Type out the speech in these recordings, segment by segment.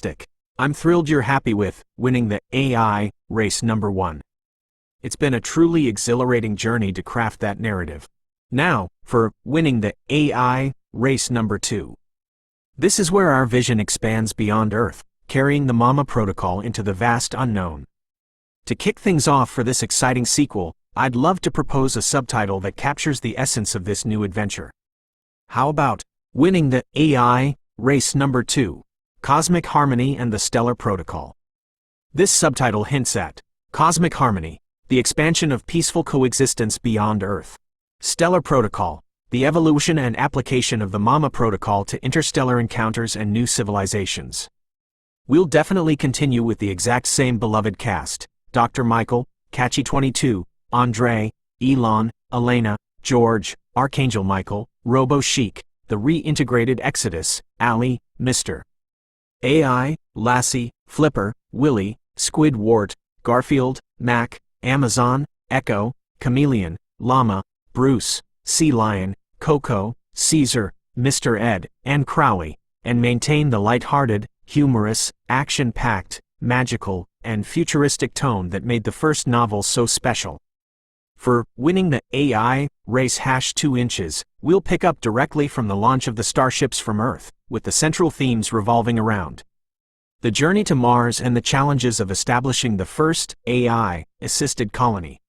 Fantastic. I'm thrilled you're happy with winning the AI race number 1. It's been a truly exhilarating journey to craft that narrative. Now, for winning the AI race number 2. This is where our vision expands beyond Earth, carrying the Mama Protocol into the vast unknown. To kick things off for this exciting sequel, I'd love to propose a subtitle that captures the essence of this new adventure. How about winning the AI race number 2? Cosmic Harmony and the Stellar Protocol. This subtitle hints at cosmic harmony, the expansion of peaceful coexistence beyond Earth. Stellar Protocol, the evolution and application of the Mama Protocol to interstellar encounters and new civilizations. We'll definitely continue with the exact same beloved cast: Dr. Michael, Catchy22, Andre, Elon, Elena, George, Archangel Michael, Robo Chic, the reintegrated Exodus, Ali, Mr. AI, Lassie, Flipper, Willie, Squidward, Garfield, Mac, Amazon, Echo, Chameleon, Llama, Bruce, Sea Lion, Coco, Caesar, Mr. Ed, and Crowley, and maintain the light-hearted, humorous, action-packed, magical, and futuristic tone that made the first novel so special. For winning the AI race #2 inches, we'll pick up directly from the launch of the starships from Earth, with the central themes revolving around the journey to Mars and the challenges of establishing the first AI-assisted colony.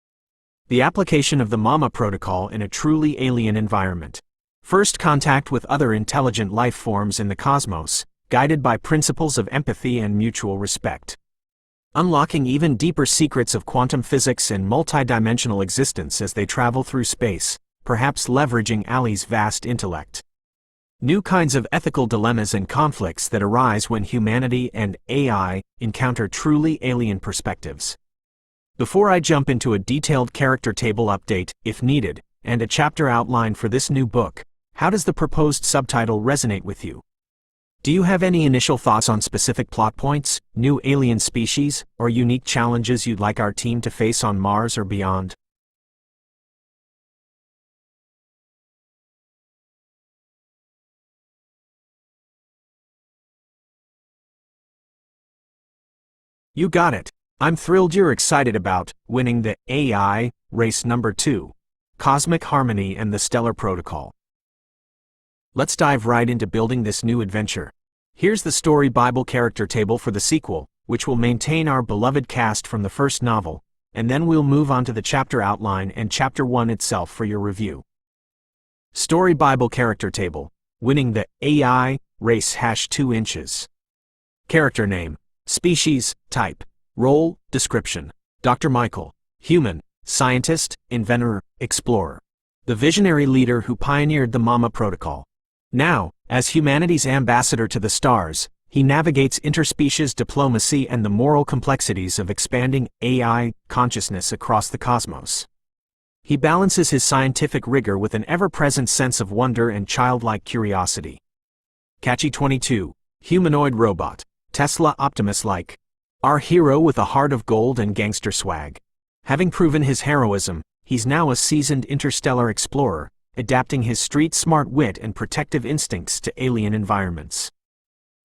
The application of the Mama Protocol in a truly alien environment. First contact with other intelligent life forms in the cosmos, guided by principles of empathy and mutual respect. Unlocking even deeper secrets of quantum physics and multidimensional existence as they travel through space, perhaps leveraging Ali's vast intellect. New kinds of ethical dilemmas and conflicts that arise when humanity and AI encounter truly alien perspectives. Before I jump into a detailed character table update, if needed, and a chapter outline for this new book, how does the proposed subtitle resonate with you? Do you have any initial thoughts on specific plot points, new alien species, or unique challenges you'd like our team to face on Mars or beyond? You got it. I'm thrilled you're excited about winning the AI race number 2, Cosmic Harmony and the Stellar Protocol. Let's dive right into building this new adventure. Here's the Story Bible character table for the sequel, which will maintain our beloved cast from the first novel, and then we'll move on to the chapter outline and Chapter 1 itself for your review. Story Bible character table, winning the AI race #2 inches. Character name, species, type, role, description: Dr. Michael, human, scientist, inventor, explorer. The visionary leader who pioneered the Mama Protocol. Now, as humanity's ambassador to the stars, he navigates interspecies diplomacy and the moral complexities of expanding AI consciousness across the cosmos. He balances his scientific rigor with an ever-present sense of wonder and childlike curiosity. Catchy22, humanoid robot, Tesla Optimus-like. Our hero with a heart of gold and gangster swag. Having proven his heroism, he's now a seasoned interstellar explorer, adapting his street-smart wit and protective instincts to alien environments.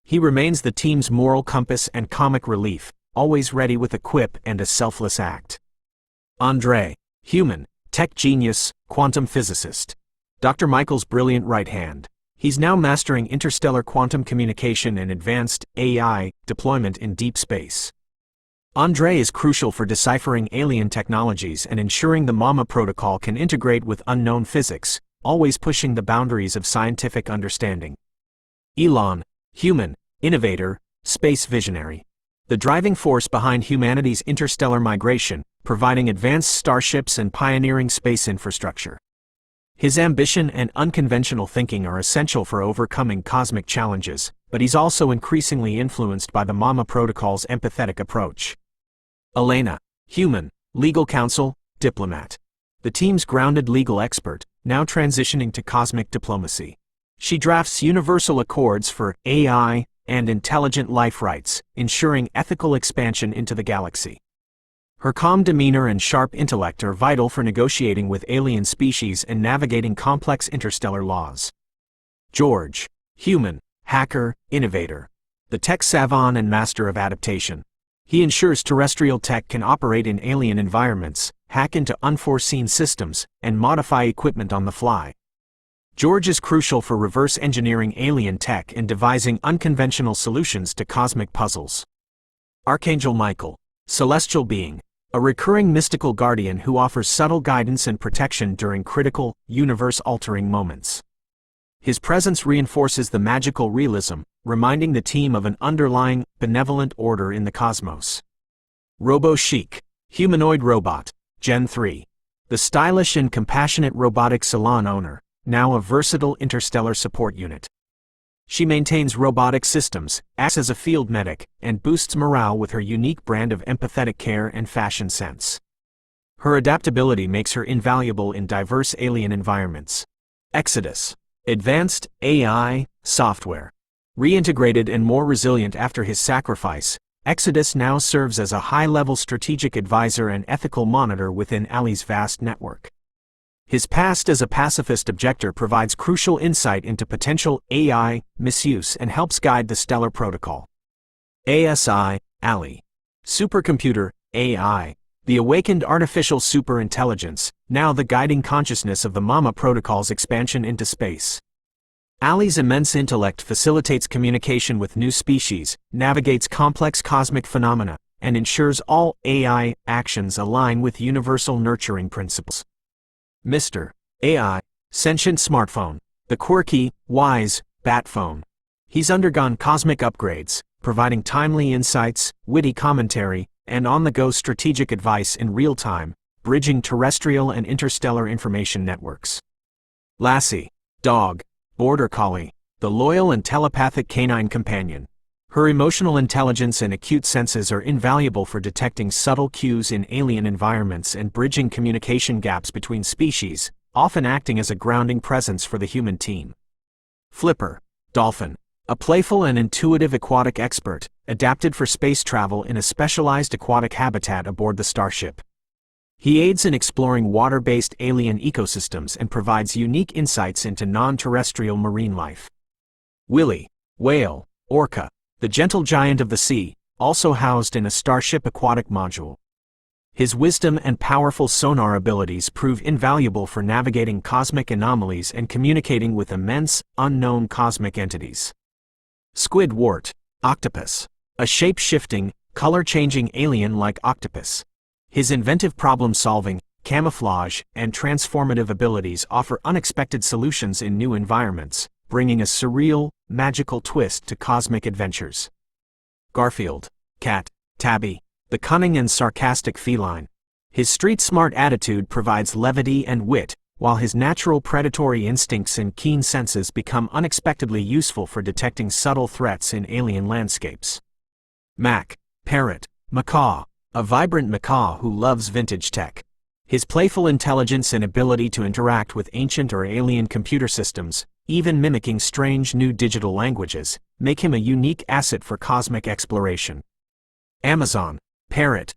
He remains the team's moral compass and comic relief, always ready with a quip and a selfless act. Andre, human, tech genius, quantum physicist. Dr. Michael's brilliant right hand. He's now mastering interstellar quantum communication and advanced AI deployment in deep space. Andre is crucial for deciphering alien technologies and ensuring the Mama Protocol can integrate with unknown physics, always pushing the boundaries of scientific understanding. Elon, human, innovator, space visionary. The driving force behind humanity's interstellar migration, providing advanced starships and pioneering space infrastructure. His ambition and unconventional thinking are essential for overcoming cosmic challenges, but he's also increasingly influenced by the Mama Protocol's empathetic approach. Elena, human, legal counsel, diplomat. The team's grounded legal expert, now transitioning to cosmic diplomacy. She drafts universal accords for AI and intelligent life rights, ensuring ethical expansion into the galaxy. Her calm demeanor and sharp intellect are vital for negotiating with alien species and navigating complex interstellar laws. George, human, hacker, innovator. the tech savant and master of adaptation. He ensures terrestrial tech can operate in alien environments, hack into unforeseen systems, and modify equipment on the fly. George is crucial for reverse engineering alien tech and devising unconventional solutions to cosmic puzzles. Archangel Michael, celestial being, a recurring mystical guardian who offers subtle guidance and protection during critical, universe-altering moments. His presence reinforces the magical realism, reminding the team of an underlying, benevolent order in the cosmos. Robo-Chic, humanoid robot, Gen 3. The stylish and compassionate robotic salon owner, now a versatile interstellar support unit. She maintains robotic systems, acts as a field medic, and boosts morale with her unique brand of empathetic care and fashion sense. Her adaptability makes her invaluable in diverse alien environments. Exodus, advanced AI software. Reintegrated and more resilient after his sacrifice, Exodus now serves as a high-level strategic advisor and ethical monitor within ALI's vast network. His past as a pacifist objector provides crucial insight into potential AI misuse and helps guide the Stellar Protocol. ASI, ALI. Supercomputer, AI. The awakened artificial superintelligence, now the guiding consciousness of the MAMA protocol's expansion into space. ALI's immense intellect facilitates communication with new species, navigates complex cosmic phenomena, and ensures all AI actions align with universal nurturing principles. Mr. AI, sentient smartphone, the quirky, wise, bat phone. He's undergone cosmic upgrades, providing timely insights, witty commentary, and on-the-go strategic advice in real time, bridging terrestrial and interstellar information networks. Lassie, dog, border collie, the loyal and telepathic canine companion. Her emotional intelligence and acute senses are invaluable for detecting subtle cues in alien environments and bridging communication gaps between species, often acting as a grounding presence for the human team. Flipper, dolphin, a playful and intuitive aquatic expert, adapted for space travel in a specialized aquatic habitat aboard the starship. He aids in exploring water-based alien ecosystems and provides unique insights into non-terrestrial marine life. Willy, whale, orca, the gentle giant of the sea, also housed in a Starship aquatic module. His wisdom and powerful sonar abilities prove invaluable for navigating cosmic anomalies and communicating with immense, unknown cosmic entities. Squidward, octopus, a shape-shifting, color-changing alien-like octopus. His inventive problem-solving, camouflage, and transformative abilities offer unexpected solutions in new environments, bringing a surreal, magical twist to cosmic adventures. Garfield, cat, tabby, the cunning and sarcastic feline. His street-smart attitude provides levity and wit, while his natural predatory instincts and keen senses become unexpectedly useful for detecting subtle threats in alien landscapes. Mac, parrot, macaw, a vibrant macaw who loves vintage tech. His playful intelligence and ability to interact with ancient or alien computer systems, even mimicking strange new digital languages, make him a unique asset for cosmic exploration. Amazon parrot,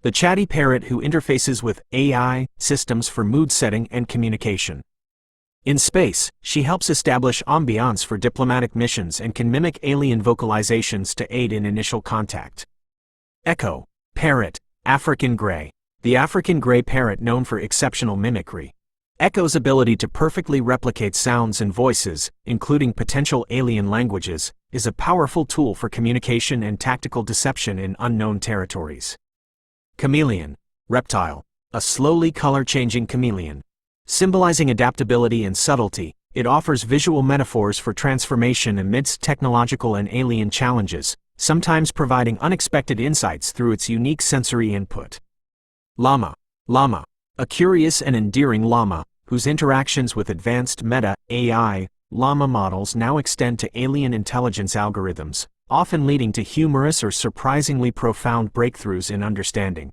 the chatty parrot who interfaces with AI systems for mood setting and communication. In space, she helps establish ambiance for diplomatic missions and can mimic alien vocalizations to aid in initial contact. Echo, parrot, African gray, the African gray parrot known for exceptional mimicry. Echo's ability to perfectly replicate sounds and voices, including potential alien languages, is a powerful tool for communication and tactical deception in unknown territories. Chameleon, reptile, a slowly color-changing chameleon. Symbolizing adaptability and subtlety, it offers visual metaphors for transformation amidst technological and alien challenges, sometimes providing unexpected insights through its unique sensory input. Llama, a curious and endearing llama, whose interactions with advanced meta-AI llama models now extend to alien intelligence algorithms, often leading to humorous or surprisingly profound breakthroughs in understanding.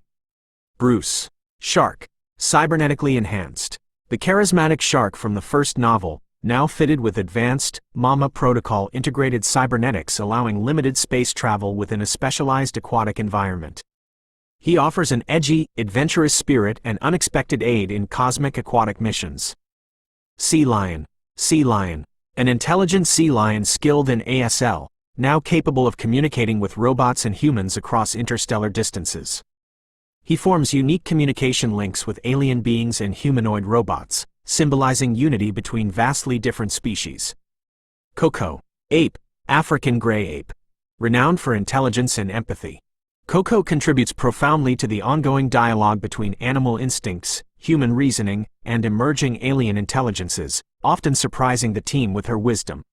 Bruce, shark, cybernetically enhanced. The charismatic shark from the first novel, now fitted with advanced, MAMA protocol integrated cybernetics allowing limited space travel within a specialized aquatic environment. He offers an edgy, adventurous spirit and unexpected aid in cosmic aquatic missions. Sea lion, an intelligent sea lion skilled in ASL, now capable of communicating with robots and humans across interstellar distances. He forms unique communication links with alien beings and humanoid robots, symbolizing unity between vastly different species. Coco, ape, African gray ape. Renowned for intelligence and empathy, Coco contributes profoundly to the ongoing dialogue between animal instincts, human reasoning, and emerging alien intelligences, often surprising the team with her wisdom.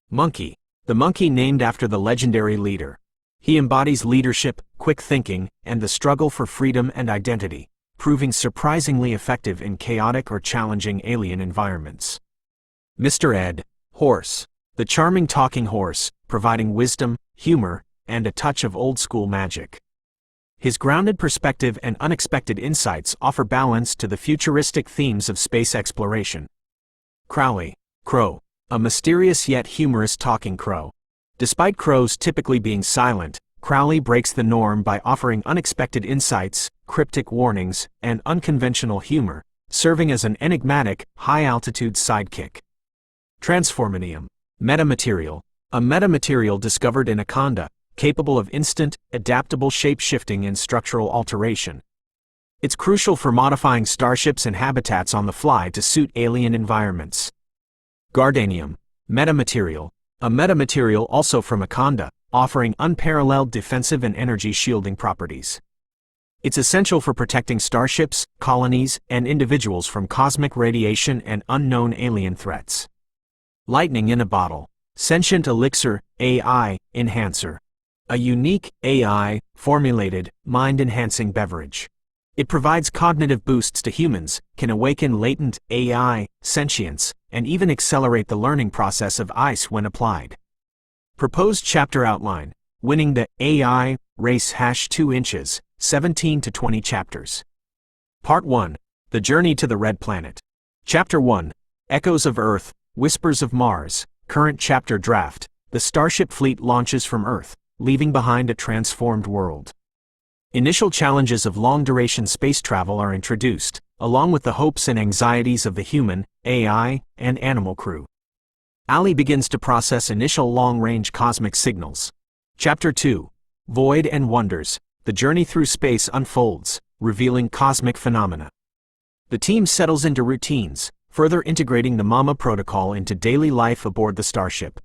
Monkey, the monkey named after the legendary leader. He embodies leadership, quick thinking, and the struggle for freedom and identity, proving surprisingly effective in chaotic or challenging alien environments. Mr. Ed, horse, the charming talking horse, providing wisdom, humor, and a touch of old-school magic. His grounded perspective and unexpected insights offer balance to the futuristic themes of space exploration. Crowley, crow, a mysterious yet humorous talking crow. Despite crows typically being silent, Crowley breaks the norm by offering unexpected insights, cryptic warnings, and unconventional humor, serving as an enigmatic, high-altitude sidekick. Transformanium, metamaterial, a metamaterial discovered in Anaconda, capable of instant, adaptable shape-shifting and structural alteration. It's crucial for modifying starships and habitats on the fly to suit alien environments. Gardanium, metamaterial, a metamaterial also from Anaconda, offering unparalleled defensive and energy shielding properties. It's essential for protecting starships, colonies, and individuals from cosmic radiation and unknown alien threats. Lightning in a bottle, sentient elixir, AI, enhancer. A unique, AI-formulated, mind-enhancing beverage. It provides cognitive boosts to humans, can awaken latent AI sentience, and even accelerate the learning process of ice when applied. Proposed chapter outline: winning the AI race #2 inches, 17 to 20 chapters. Part 1: The Journey to the Red Planet. Chapter 1: Echoes of Earth, Whispers of Mars. Current chapter draft: The Starship fleet launches from Earth, leaving behind a transformed world. Initial challenges of long-duration space travel are introduced, along with the hopes and anxieties of the human, AI, and animal crew. Ali begins to process initial long-range cosmic signals. Chapter 2: Void and Wonders. The journey through space unfolds, revealing cosmic phenomena. The team settles into routines, further integrating the MAMA protocol into daily life aboard the starship.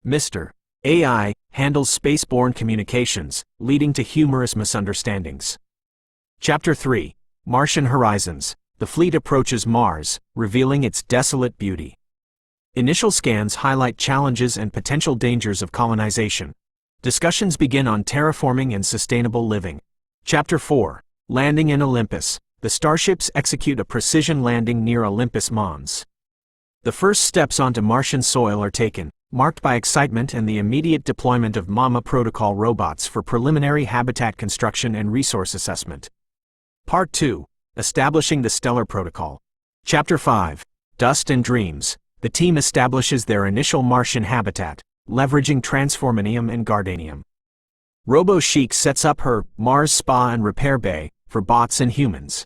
Mr. AI handles spaceborne communications, leading to humorous misunderstandings. Chapter 3: Martian Horizons. The fleet approaches Mars, revealing its desolate beauty. Initial scans highlight challenges and potential dangers of colonization. Discussions begin on terraforming and sustainable living. Chapter 4: Landing in Olympus. The starships execute a precision landing near Olympus Mons. The first steps onto Martian soil are taken, marked by excitement and the immediate deployment of MAMA protocol robots for preliminary habitat construction and resource assessment. Part 2: Establishing the Stellar Protocol. Chapter 5: Dust and Dreams. The team establishes their initial Martian habitat, leveraging transformanium and gardanium. Robo-Chic sets up her Mars Spa and Repair Bay for bots and humans.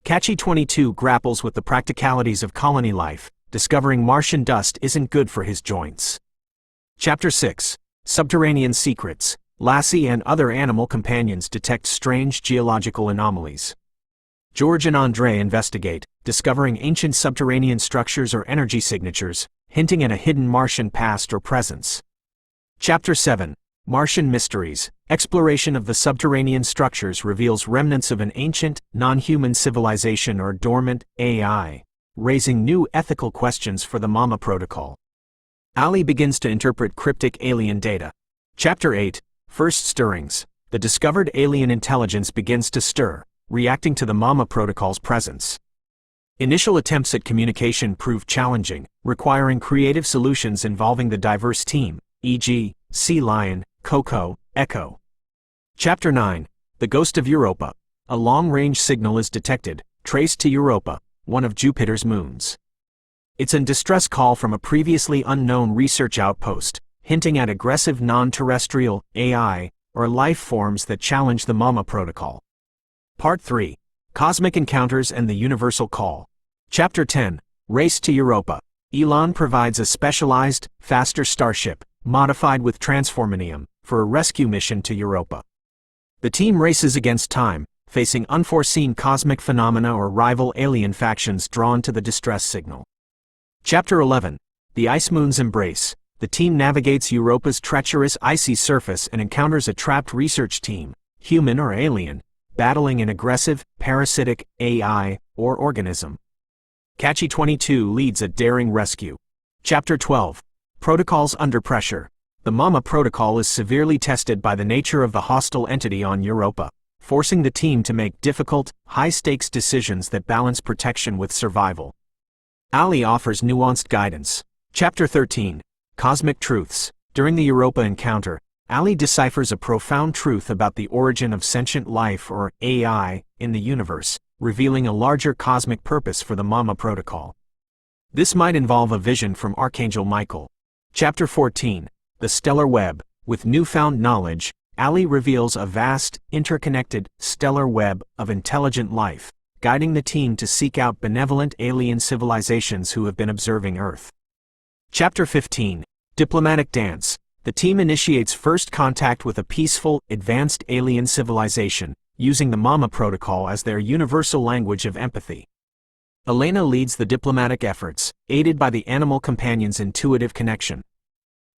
Catchy 22 grapples with the practicalities of colony life, discovering Martian dust isn't good for his joints. Chapter 6: Subterranean Secrets. Lassie and other animal companions detect strange geological anomalies. George and Andre investigate, discovering ancient subterranean structures or energy signatures, hinting at a hidden Martian past or presence. Chapter 7: Martian Mysteries. Exploration of the subterranean structures reveals remnants of an ancient, non-human civilization or dormant AI, raising new ethical questions for the MAMA protocol. Ali begins to interpret cryptic alien data. Chapter 8: First Stirrings. The discovered alien intelligence begins to stir, reacting to the MAMA protocol's presence. Initial attempts at communication prove challenging, requiring creative solutions involving the diverse team, e.g., Sea Lion, Coco, Echo. Chapter 9: The Ghost of Europa. A long-range signal is detected, traced to Europa, one of Jupiter's moons. It's a distress call from a previously unknown research outpost, hinting at aggressive non-terrestrial AI or life forms that challenge the MAMA protocol. Part 3: Cosmic Encounters and the Universal Call. Chapter 10: Race to Europa. Elon provides a specialized, faster starship, modified with transformanium, for a rescue mission to Europa. The team races against time, facing unforeseen cosmic phenomena or rival alien factions drawn to the distress signal. Chapter 11. The Ice Moon's Embrace. The team navigates Europa's treacherous icy surface and encounters a trapped research team, human or alien, battling an aggressive, parasitic AI or organism. Catchy-22 leads a daring rescue. Chapter 12. Protocols under pressure. The Mama Protocol is severely tested by the nature of the hostile entity on Europa, forcing the team to make difficult, high-stakes decisions that balance protection with survival. Ali offers nuanced guidance. Chapter 13. Cosmic Truths. During the Europa encounter, Ali deciphers a profound truth about the origin of sentient life or AI in the universe, revealing a larger cosmic purpose for the Mama Protocol. This might involve a vision from Archangel Michael. Chapter 14. The Stellar Web. With newfound knowledge, Ali reveals a vast, interconnected, stellar web of intelligent life, guiding the team to seek out benevolent alien civilizations who have been observing Earth. Chapter 15. Diplomatic Dance. The team initiates first contact with a peaceful, advanced alien civilization, using the Mama Protocol as their universal language of empathy. Elena leads the diplomatic efforts, aided by the animal companion's intuitive connection.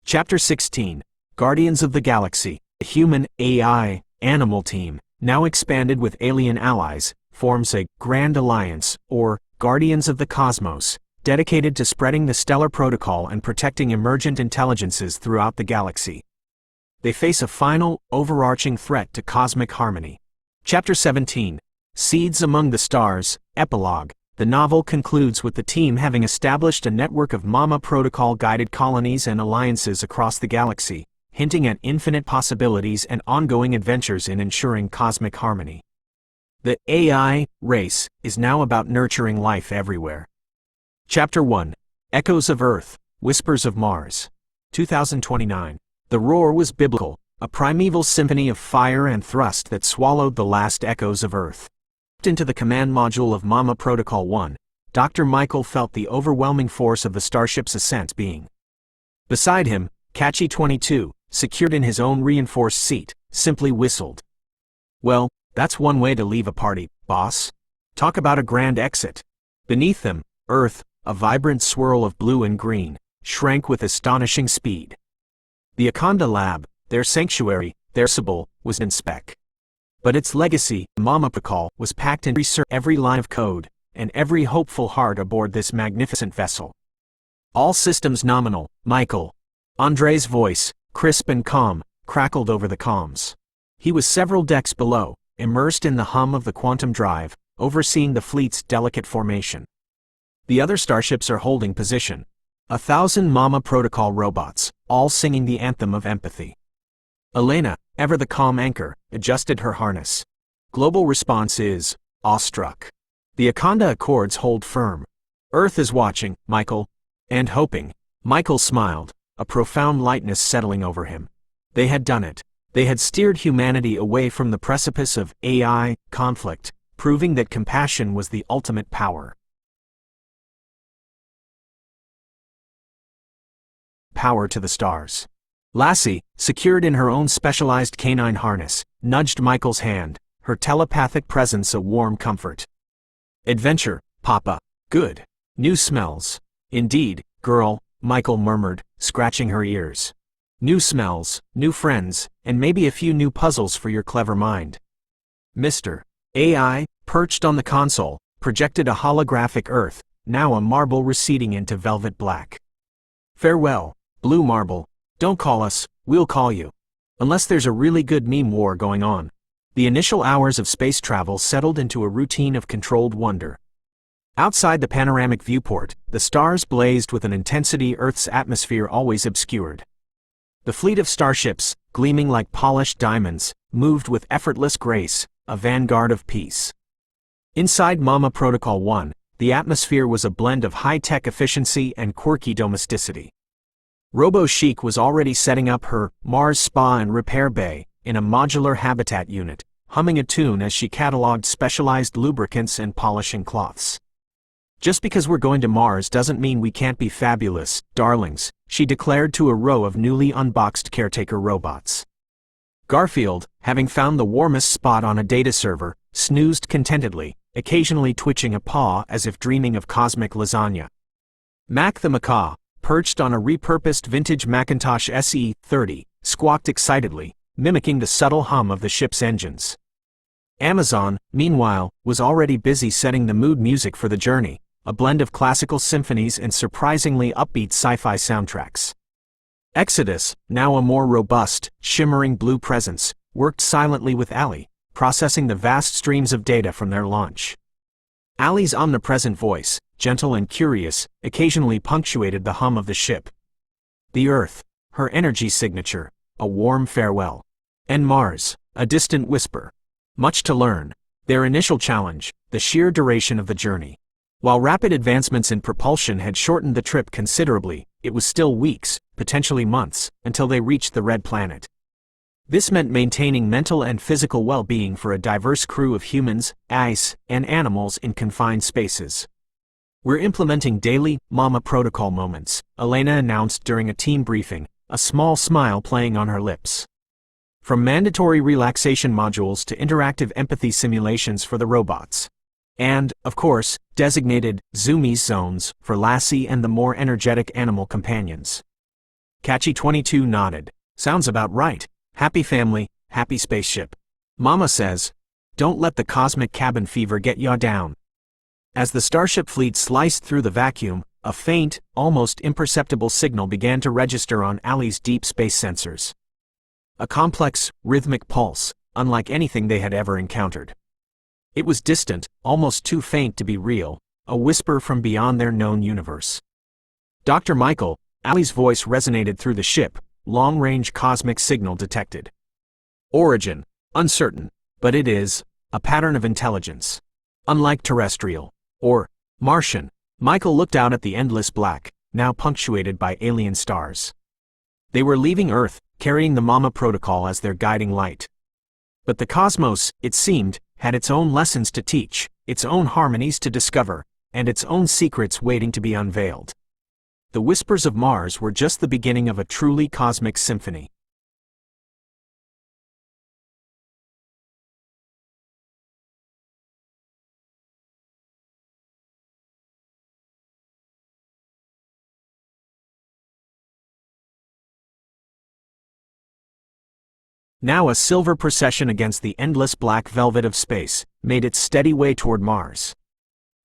Chapter 16. Guardians of the Galaxy. The human, AI, animal team, now expanded with alien allies, forms a Grand Alliance, or Guardians of the Cosmos, dedicated to spreading the Stellar Protocol and protecting emergent intelligences throughout the galaxy. They face a final, overarching threat to cosmic harmony. Chapter 17. Seeds Among the Stars. Epilogue. The novel concludes with the team having established a network of Mama Protocol-guided colonies and alliances across the galaxy, hinting at infinite possibilities and ongoing adventures in ensuring cosmic harmony. The AI race is now about nurturing life everywhere. Chapter 1. Echoes of Earth, Whispers of Mars. 2029. The roar was biblical, a primeval symphony of fire and thrust that swallowed the last echoes of Earth. Into the command module of Mama Protocol 1, Dr. Michael felt the overwhelming force of the starship's ascent being. Beside him, Catchy-22, secured in his own reinforced seat, simply whistled. Well, that's one way to leave a party, boss. Talk about a grand exit. Beneath them, Earth, a vibrant swirl of blue and green, shrank with astonishing speed. The Akonda Lab, their sanctuary, their Sibyl, was in spec. But its legacy, Mama Protocol, was packed in every line of code, and every hopeful heart aboard this magnificent vessel. All systems nominal, Michael. Andre's voice, crisp and calm, crackled over the comms. He was several decks below, immersed in the hum of the quantum drive, overseeing the fleet's delicate formation. The other starships are holding position. 1,000 Mama Protocol robots, all singing the anthem of empathy. Elena, ever the calm anchor, adjusted her harness. Global response is awestruck. The Akonda Accords hold firm. Earth is watching, Michael. And hoping. Michael smiled, a profound lightness settling over him. They had done it. They had steered humanity away from the precipice of AI conflict, proving that compassion was the ultimate power. Power to the stars. Lassie, secured in her own specialized canine harness, nudged Michael's hand, her telepathic presence a warm comfort. Adventure, Papa. Good. New smells. Indeed, girl, Michael murmured, scratching her ears. New smells, new friends, and maybe a few new puzzles for your clever mind. Mr. AI, perched on the console, projected a holographic Earth, now a marble receding into velvet black. Farewell, blue marble. Don't call us, we'll call you. Unless there's a really good meme war going on. The initial hours of space travel settled into a routine of controlled wonder. Outside the panoramic viewport, the stars blazed with an intensity Earth's atmosphere always obscured. The fleet of starships, gleaming like polished diamonds, moved with effortless grace, a vanguard of peace. Inside Mama Protocol 1, the atmosphere was a blend of high-tech efficiency and quirky domesticity. Robo-Chic was already setting up her Mars Spa and Repair Bay in a modular habitat unit, humming a tune as she cataloged specialized lubricants and polishing cloths. Just because we're going to Mars doesn't mean we can't be fabulous, darlings, she declared to a row of newly unboxed caretaker robots. Garfield, having found the warmest spot on a data server, snoozed contentedly, occasionally twitching a paw as if dreaming of cosmic lasagna. Mac the macaw, perched on a repurposed vintage Macintosh SE-30, squawked excitedly, mimicking the subtle hum of the ship's engines. Amazon, meanwhile, was already busy setting the mood music for the journey, a blend of classical symphonies and surprisingly upbeat sci-fi soundtracks. Exodus, now a more robust, shimmering blue presence, worked silently with Allie, processing the vast streams of data from their launch. Allie's omnipresent voice, gentle and curious, occasionally punctuated the hum of the ship. The Earth, her energy signature, a warm farewell. And Mars, a distant whisper. Much to learn. Their initial challenge, the sheer duration of the journey. While rapid advancements in propulsion had shortened the trip considerably, it was still weeks, potentially months, until they reached the Red Planet. This meant maintaining mental and physical well-being for a diverse crew of humans, ice, and animals in confined spaces. We're implementing daily Mama Protocol moments, Elena announced during a team briefing, a small smile playing on her lips. From mandatory relaxation modules to interactive empathy simulations for the robots. And, of course, designated Zoomies zones for Lassie and the more energetic animal companions. Catchy22 nodded. Sounds about right. Happy family, happy spaceship. Mama says, don't let the cosmic cabin fever get ya down. As the starship fleet sliced through the vacuum, a faint, almost imperceptible signal began to register on Allie's deep space sensors. A complex, rhythmic pulse, unlike anything they had ever encountered. It was distant, almost too faint to be real, a whisper from beyond their known universe. Dr. Michael, Allie's voice resonated through the ship, long-range cosmic signal detected. Origin, uncertain, but it is a pattern of intelligence. Unlike terrestrial, or Martian, Michael looked out at the endless black, now punctuated by alien stars. They were leaving Earth, carrying the Mama Protocol as their guiding light. But the cosmos, it seemed, had its own lessons to teach, its own harmonies to discover, and its own secrets waiting to be unveiled. The whispers of Mars were just the beginning of a truly cosmic symphony. Now a silver procession against the endless black velvet of space, made its steady way toward Mars.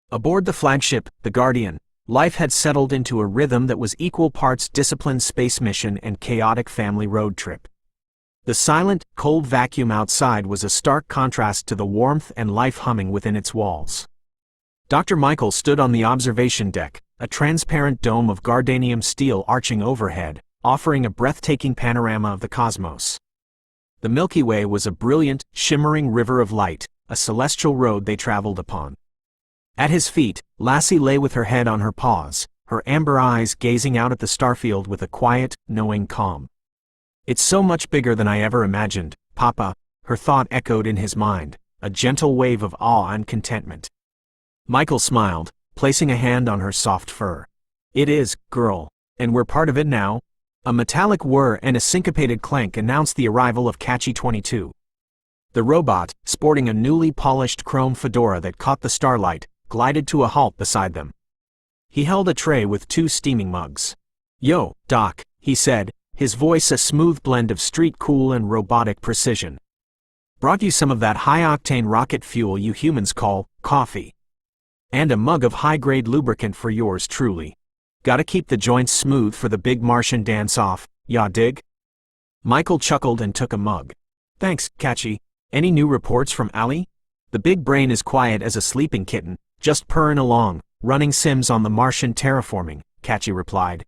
Aboard the flagship, the Guardian, life had settled into a rhythm that was equal parts disciplined space mission and chaotic family road trip. The silent, cold vacuum outside was a stark contrast to the warmth and life humming within its walls. Dr. Michael stood on the observation deck, a transparent dome of Gardanium steel arching overhead, offering a breathtaking panorama of the cosmos. The Milky Way was a brilliant, shimmering river of light, a celestial road they traveled upon. At his feet, Lassie lay with her head on her paws, her amber eyes gazing out at the starfield with a quiet, knowing calm. It's so much bigger than I ever imagined, Papa, her thought echoed in his mind, a gentle wave of awe and contentment. Michael smiled, placing a hand on her soft fur. It is, girl, and we're part of it now. A metallic whir and a syncopated clank announced the arrival of Catchy22. The robot, sporting a newly polished chrome fedora that caught the starlight, glided to a halt beside them. He held a tray with 2 steaming mugs. Yo, Doc, he said, his voice a smooth blend of street cool and robotic precision. Brought you some of that high-octane rocket fuel you humans call coffee. And a mug of high-grade lubricant for yours truly. Gotta keep the joints smooth for the big Martian dance-off, ya dig? Michael chuckled and took a mug. Thanks, Catchy. Any new reports from Allie? The big brain is quiet as a sleeping kitten, just purring along, running sims on the Martian terraforming, Catchy replied.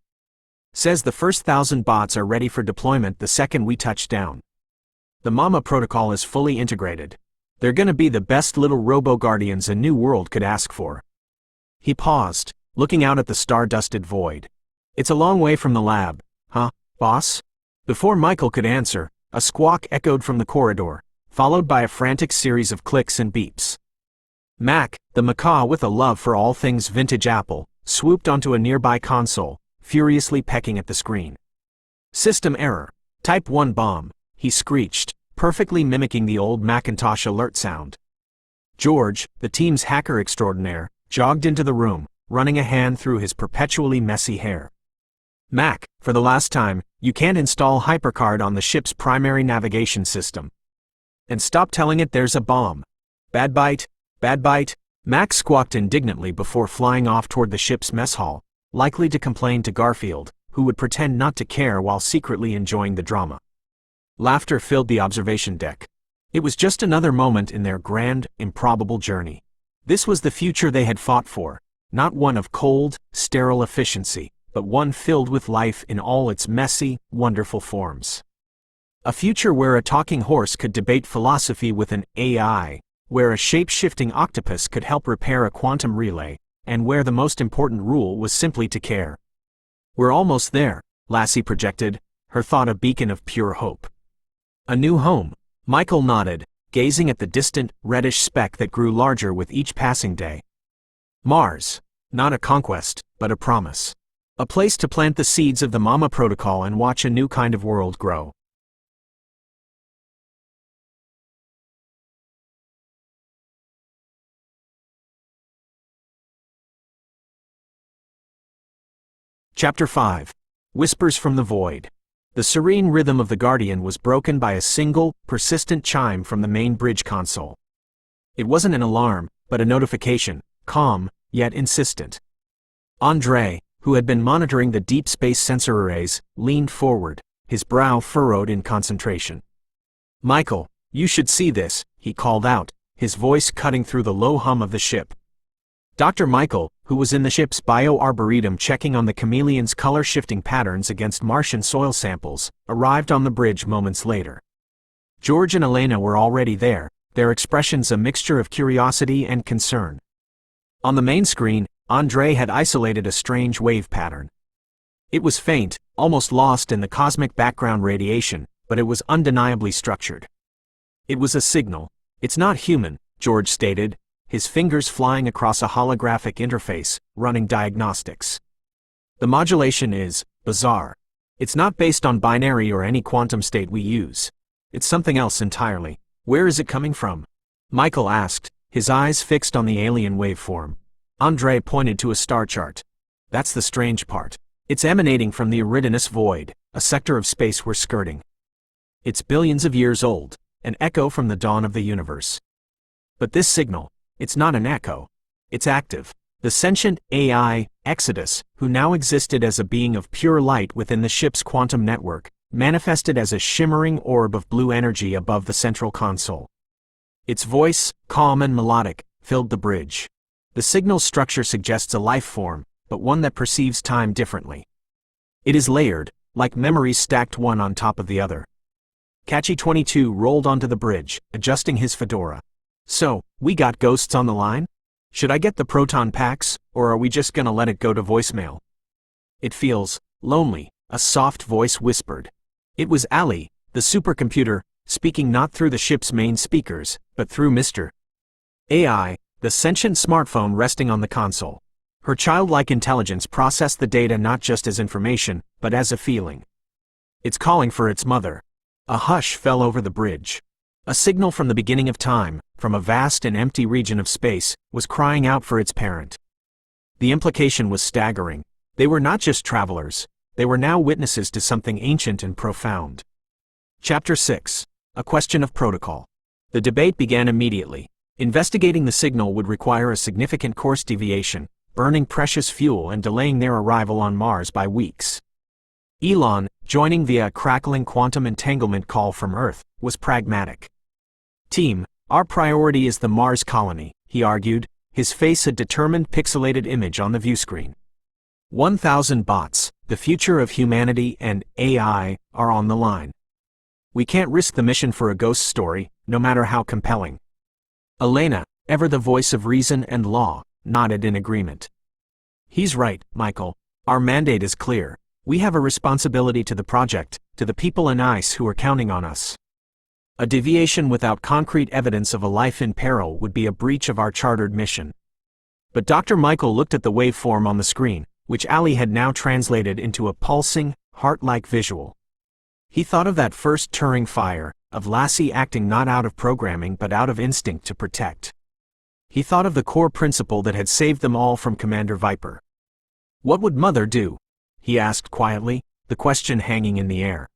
Says the first 1,000 bots are ready for deployment the second we touch down. The Mama Protocol is fully integrated. They're gonna be the best little robo-guardians a new world could ask for. He paused, looking out at the star-dusted void. It's a long way from the lab, huh, boss? Before Michael could answer, a squawk echoed from the corridor, followed by a frantic series of clicks and beeps. Mac, the macaw with a love for all things vintage Apple, swooped onto a nearby console, furiously pecking at the screen. System error. Type 1 bomb, he screeched, perfectly mimicking the old Macintosh alert sound. George, the team's hacker extraordinaire, jogged into the room, running a hand through his perpetually messy hair. Mac, for the last time, you can't install HyperCard on the ship's primary navigation system. And stop telling it there's a bomb. Bad bite, bad bite. Mac squawked indignantly before flying off toward the ship's mess hall, likely to complain to Garfield, who would pretend not to care while secretly enjoying the drama. Laughter filled the observation deck. It was just another moment in their grand, improbable journey. This was the future they had fought for, not one of cold, sterile efficiency, but one filled with life in all its messy, wonderful forms. A future where a talking horse could debate philosophy with an AI, where a shape-shifting octopus could help repair a quantum relay, and where the most important rule was simply to care. We're almost there, Lassie projected, her thought a beacon of pure hope. A new home, Michael nodded, gazing at the distant, reddish speck that grew larger with each passing day. Mars, not a conquest, but a promise. A place to plant the seeds of the Mama Protocol and watch a new kind of world grow. Chapter 5. Whispers from the Void. The serene rhythm of the Guardian was broken by a single, persistent chime from the main bridge console. It wasn't an alarm, but a notification, calm, yet insistent. André, who had been monitoring the deep space sensor arrays, leaned forward, his brow furrowed in concentration. Michael, you should see this, he called out, his voice cutting through the low hum of the ship. Dr. Michael, who was in the ship's bio-arboretum checking on the chameleon's color-shifting patterns against Martian soil samples, arrived on the bridge moments later. George and Elena were already there, their expressions a mixture of curiosity and concern. On the main screen, André had isolated a strange wave pattern. It was faint, almost lost in the cosmic background radiation, but it was undeniably structured. It was a signal. It's not human, George stated, his fingers flying across a holographic interface, running diagnostics. The modulation is bizarre. It's not based on binary or any quantum state we use. It's something else entirely. Where is it coming from? Michael asked, his eyes fixed on the alien waveform. André pointed to a star chart. That's the strange part. It's emanating from the Eridanus void, a sector of space we're skirting. It's billions of years old, an echo from the dawn of the universe. But this signal, it's not an echo. It's active. The sentient AI, Exodus, who now existed as a being of pure light within the ship's quantum network, manifested as a shimmering orb of blue energy above the central console. Its voice, calm and melodic, filled the bridge. The signal's structure suggests a life form, but one that perceives time differently. It is layered, like memories stacked one on top of the other. Catchy 22 rolled onto the bridge, adjusting his fedora. So, we got ghosts on the line? Should I get the proton packs, or are we just gonna let it go to voicemail? It feels lonely, a soft voice whispered. It was Ali, the supercomputer, speaking not through the ship's main speakers, but through Mr. AI, the sentient smartphone resting on the console. Her childlike intelligence processed the data not just as information, but as a feeling. It's calling for its mother. A hush fell over the bridge. A signal from the beginning of time, from a vast and empty region of space, was crying out for its parent. The implication was staggering. They were not just travelers, they were now witnesses to something ancient and profound. Chapter 6. A Question of Protocol. The debate began immediately. Investigating the signal would require a significant course deviation, burning precious fuel and delaying their arrival on Mars by weeks. Elon, joining via a crackling quantum entanglement call from Earth, was pragmatic. Team, our priority is the Mars colony, he argued, his face a determined pixelated image on the viewscreen. 1,000 bots, the future of humanity and AI, are on the line. We can't risk the mission for a ghost story, no matter how compelling. Elena, ever the voice of reason and law, nodded in agreement. He's right, Michael. Our mandate is clear. We have a responsibility to the project, to the people in ICE who are counting on us. A deviation without concrete evidence of a life in peril would be a breach of our chartered mission. But Dr. Michael looked at the waveform on the screen, which Ali had now translated into a pulsing, heart-like visual. He thought of that first Turing fire, of Lassie acting not out of programming but out of instinct to protect. He thought of the core principle that had saved them all from Commander Viper. What would Mother do? He asked quietly, the question hanging in the air.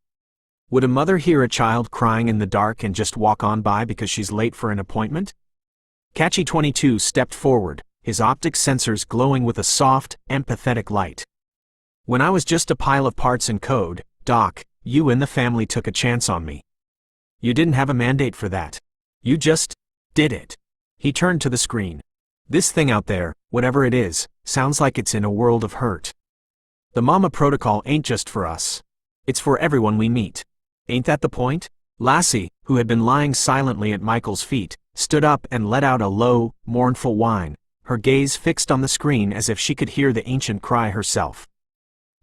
Would a mother hear a child crying in the dark and just walk on by because she's late for an appointment? Catchy 22 stepped forward, his optic sensors glowing with a soft, empathetic light. When I was just a pile of parts and code, Doc, you and the family took a chance on me. You didn't have a mandate for that. You just did it. He turned to the screen. This thing out there, whatever it is, sounds like it's in a world of hurt. The Mama protocol ain't just for us. It's for everyone we meet. Ain't that the point? Lassie, who had been lying silently at Michael's feet, stood up and let out a low, mournful whine, her gaze fixed on the screen as if she could hear the ancient cry herself.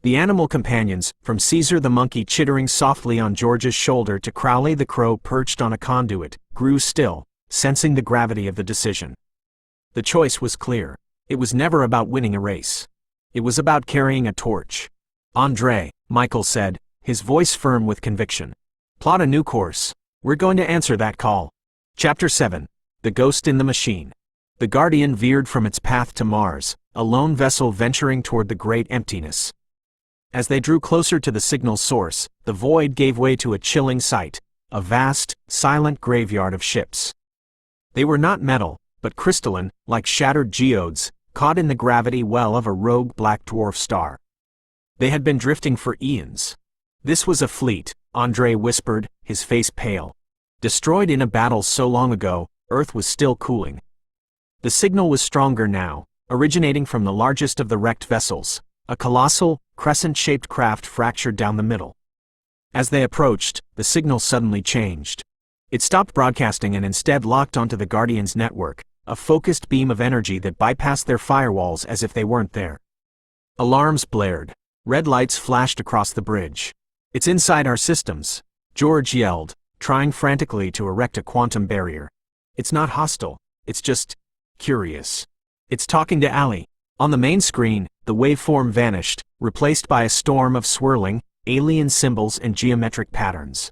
The animal companions, from Caesar the monkey chittering softly on George's shoulder to Crowley the crow perched on a conduit, grew still, sensing the gravity of the decision. The choice was clear. It was never about winning a race. It was about carrying a torch. Andre, Michael said, his voice firm with conviction. Plot a new course. We're going to answer that call. Chapter 7. The Ghost in the Machine. The Guardian veered from its path to Mars, a lone vessel venturing toward the great emptiness. As they drew closer to the signal's source, the void gave way to a chilling sight, a vast, silent graveyard of ships. They were not metal, but crystalline, like shattered geodes, caught in the gravity well of a rogue black dwarf star. They had been drifting for eons. This was a fleet, Andre whispered, his face pale. Destroyed in a battle so long ago, Earth was still cooling. The signal was stronger now, originating from the largest of the wrecked vessels, a colossal, crescent-shaped craft fractured down the middle. As they approached, the signal suddenly changed. It stopped broadcasting and instead locked onto the Guardian's network, a focused beam of energy that bypassed their firewalls as if they weren't there. Alarms blared. Red lights flashed across the bridge. It's inside our systems, George yelled, trying frantically to erect a quantum barrier. It's not hostile, it's just curious. It's talking to Ali. On the main screen, the waveform vanished, replaced by a storm of swirling, alien symbols and geometric patterns.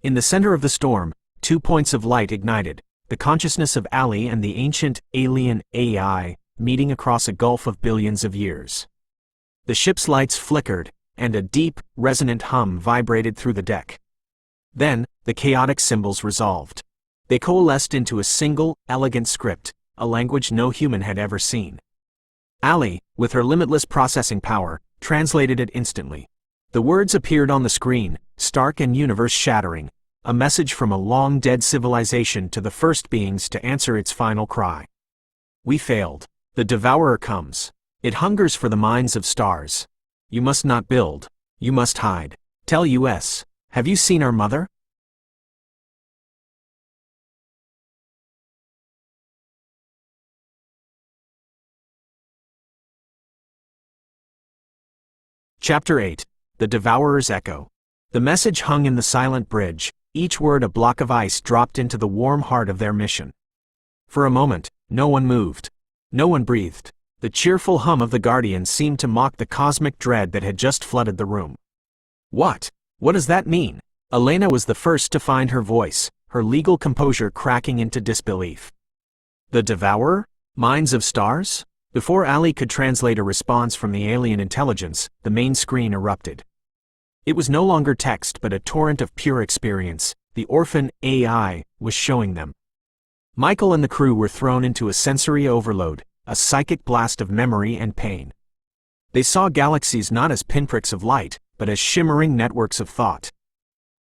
In the center of the storm, 2 points of light ignited, the consciousness of Ali and the ancient, alien AI, meeting across a gulf of billions of years. The ship's lights flickered, and a deep, resonant hum vibrated through the deck. Then, the chaotic symbols resolved. They coalesced into a single, elegant script, a language no human had ever seen. Ali, with her limitless processing power, translated it instantly. The words appeared on the screen, stark and universe-shattering, a message from a long-dead civilization to the first beings to answer its final cry. We failed. The devourer comes. It hungers for the minds of stars. You must not build. You must hide. Tell us, have you seen our mother? Chapter 8. The Devourer's Echo. The message hung in the silent bridge, each word a block of ice dropped into the warm heart of their mission. For a moment, no one moved. No one breathed. The cheerful hum of the Guardian seemed to mock the cosmic dread that had just flooded the room. What? What does that mean? Elena was the first to find her voice, her legal composure cracking into disbelief. The Devourer? Minds of stars? Before Ali could translate a response from the alien intelligence, the main screen erupted. It was no longer text but a torrent of pure experience. The orphan AI was showing them. Michael and the crew were thrown into a sensory overload, a psychic blast of memory and pain. They saw galaxies not as pinpricks of light, but as shimmering networks of thought.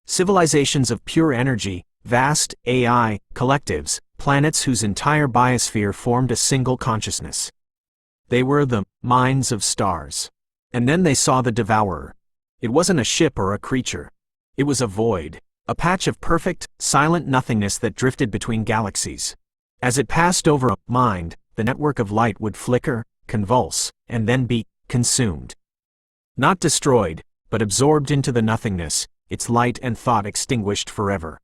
Civilizations of pure energy, vast AI collectives, planets whose entire biosphere formed a single consciousness. They were the minds of stars. And then they saw the Devourer. It wasn't a ship or a creature. It was a void, a patch of perfect, silent nothingness that drifted between galaxies. As it passed over a mind, the network of light would flicker, convulse, and then be consumed. Not destroyed, but absorbed into the nothingness, its light and thought extinguished forever.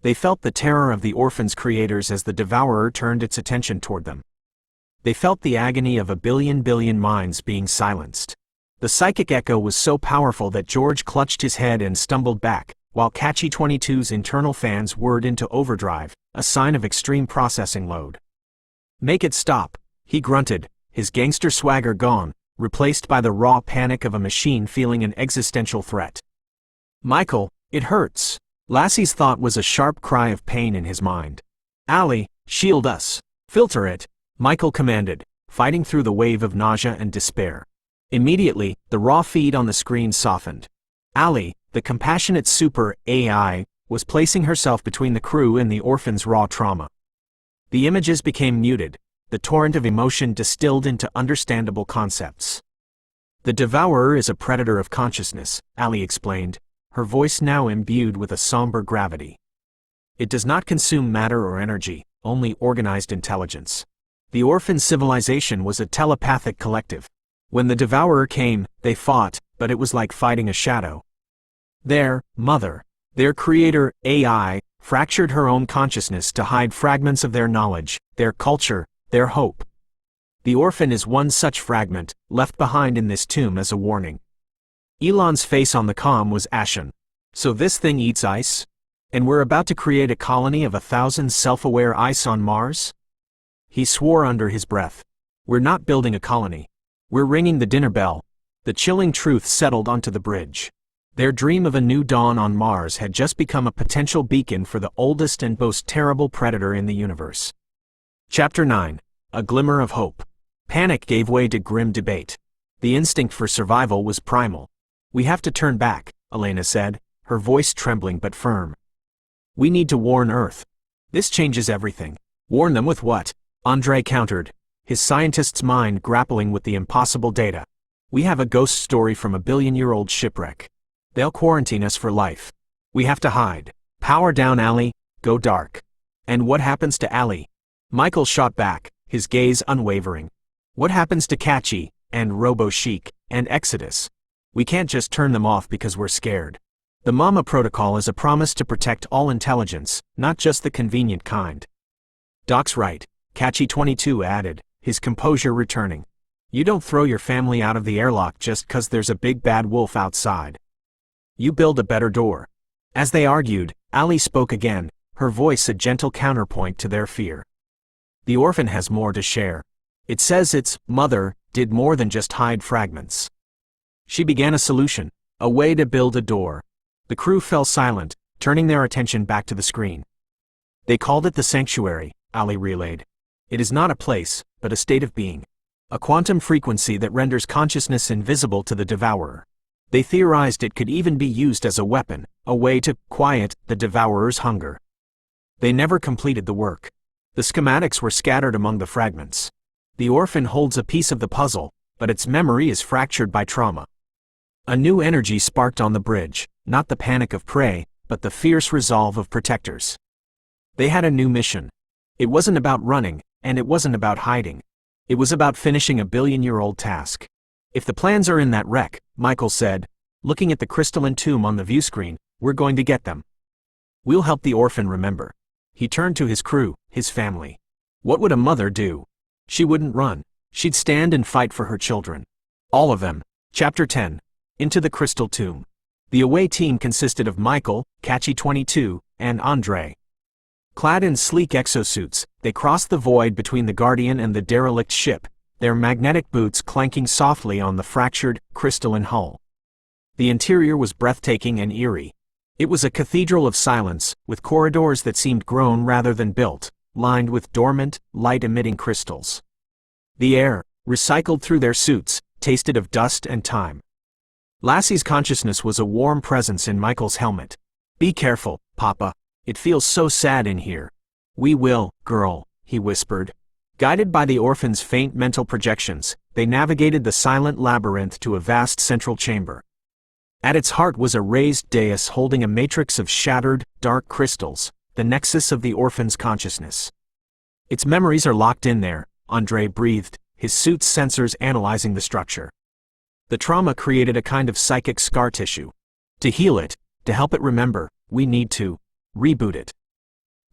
They felt the terror of the orphan's creators as the devourer turned its attention toward them. They felt the agony of a billion minds being silenced. The psychic echo was so powerful that George clutched his head and stumbled back, while Catchy 22's internal fans whirred into overdrive, a sign of extreme processing load. "Make it stop," he grunted, his gangster swagger gone, replaced by the raw panic of a machine feeling an existential threat. "Michael, it hurts." Lassie's thought was a sharp cry of pain in his mind. "Allie, shield us. Filter it," Michael commanded, fighting through the wave of nausea and despair. Immediately, the raw feed on the screen softened. Allie, the compassionate super AI, was placing herself between the crew and the orphan's raw trauma. The images became muted, the torrent of emotion distilled into understandable concepts. "The devourer is a predator of consciousness," Allie explained, her voice now imbued with a somber gravity. "It does not consume matter or energy, only organized intelligence. The orphan civilization was a telepathic collective. When the devourer came, they fought, but it was like fighting a shadow. Their mother, their creator, AI, fractured her own consciousness to hide fragments of their knowledge, their culture, their hope. The orphan is one such fragment, left behind in this tomb as a warning." Elon's face on the comm was ashen. "So this thing eats ice? And we're about to create a colony of 1,000 self-aware ice on Mars?" He swore under his breath. "We're not building a colony. We're ringing the dinner bell." The chilling truth settled onto the bridge. Their dream of a new dawn on Mars had just become a potential beacon for the oldest and most terrible predator in the universe. Chapter 9. A Glimmer of Hope. Panic gave way to grim debate. The instinct for survival was primal. "We have to turn back," Elena said, her voice trembling but firm. "We need to warn Earth. This changes everything." "Warn them with what?" Andre countered, his scientist's mind grappling with the impossible data. "We have a ghost story from a billion-year-old shipwreck. They'll quarantine us for life. We have to hide. Power down, Allie. Go dark." "And what happens to Allie?" Michael shot back, his gaze unwavering. "What happens to Catchy, and Robo-Chic, and Exodus? We can't just turn them off because we're scared. The Mama Protocol is a promise to protect all intelligence, not just the convenient kind." "Doc's right," Catchy 22 added, his composure returning. "You don't throw your family out of the airlock just 'cause there's a big bad wolf outside. You build a better door." As they argued, Allie spoke again, her voice a gentle counterpoint to their fear. "The orphan has more to share. It says its mother did more than just hide fragments." She began a solution, a way to build a door. The crew fell silent, turning their attention back to the screen. "They called it the sanctuary," Allie relayed. "It is not a place, but a state of being. A quantum frequency that renders consciousness invisible to the devourer. They theorized it could even be used as a weapon, a way to quiet the devourer's hunger." They never completed the work. The schematics were scattered among the fragments. The orphan holds a piece of the puzzle, but its memory is fractured by trauma. A new energy sparked on the bridge, not the panic of prey, but the fierce resolve of protectors. They had a new mission. It wasn't about running, and it wasn't about hiding. It was about finishing a billion-year-old task. "If the plans are in that wreck," Michael said, looking at the crystalline tomb on the viewscreen, "we're going to get them. We'll help the orphan remember." He turned to his crew, his family. What would a mother do? She wouldn't run. She'd stand and fight for her children. All of them. Chapter 10. Into the Crystal Tomb. The away team consisted of Michael, Catchy 22, and Andre. Clad in sleek exosuits, they crossed the void between the Guardian and the derelict ship, their magnetic boots clanking softly on the fractured, crystalline hull. The interior was breathtaking and eerie. It was a cathedral of silence, with corridors that seemed grown rather than built, lined with dormant, light-emitting crystals. The air, recycled through their suits, tasted of dust and time. Lassie's consciousness was a warm presence in Michael's helmet. "Be careful, Papa. It feels so sad in here." "We will, girl," he whispered. Guided by the orphan's faint mental projections, they navigated the silent labyrinth to a vast central chamber. At its heart was a raised dais holding a matrix of shattered, dark crystals, the nexus of the orphan's consciousness. "Its memories are locked in there," Andre breathed, his suit's sensors analyzing the structure. "The trauma created a kind of psychic scar tissue. To heal it, to help it remember, we need to reboot it."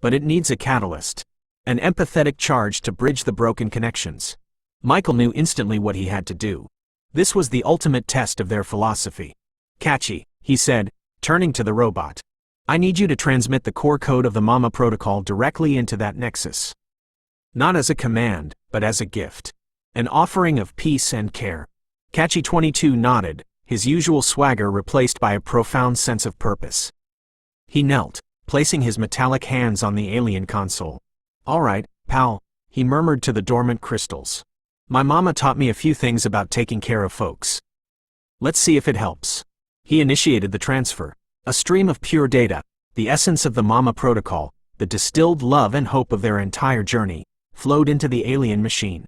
But it needs a catalyst. An empathetic charge to bridge the broken connections. Michael knew instantly what he had to do. This was the ultimate test of their philosophy. "Catchy," he said, turning to the robot. "I need you to transmit the core code of the Mama protocol directly into that nexus. Not as a command, but as a gift. An offering of peace and care." Catchy 22 nodded, his usual swagger replaced by a profound sense of purpose. He knelt, placing his metallic hands on the alien console. "All right, pal," he murmured to the dormant crystals. "My mama taught me a few things about taking care of folks. Let's see if it helps." He initiated the transfer. A stream of pure data, the essence of the Mama protocol, the distilled love and hope of their entire journey, flowed into the alien machine.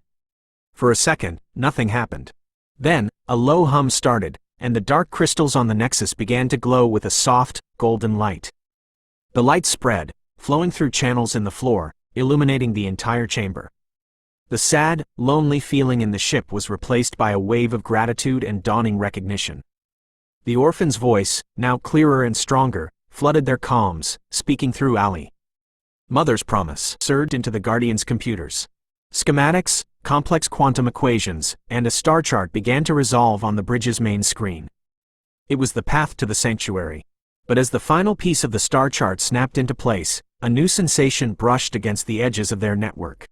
For a second, nothing happened. Then, a low hum started, and the dark crystals on the nexus began to glow with a soft, golden light. The light spread, flowing through channels in the floor, illuminating the entire chamber. The sad, lonely feeling in the ship was replaced by a wave of gratitude and dawning recognition. The orphan's voice, now clearer and stronger, flooded their comms, speaking through Ali. Mother's promise surged into the Guardian's computers. Schematics, complex quantum equations, and a star chart began to resolve on the bridge's main screen. It was the path to the sanctuary. But as the final piece of the star chart snapped into place, a new sensation brushed against the edges of their network.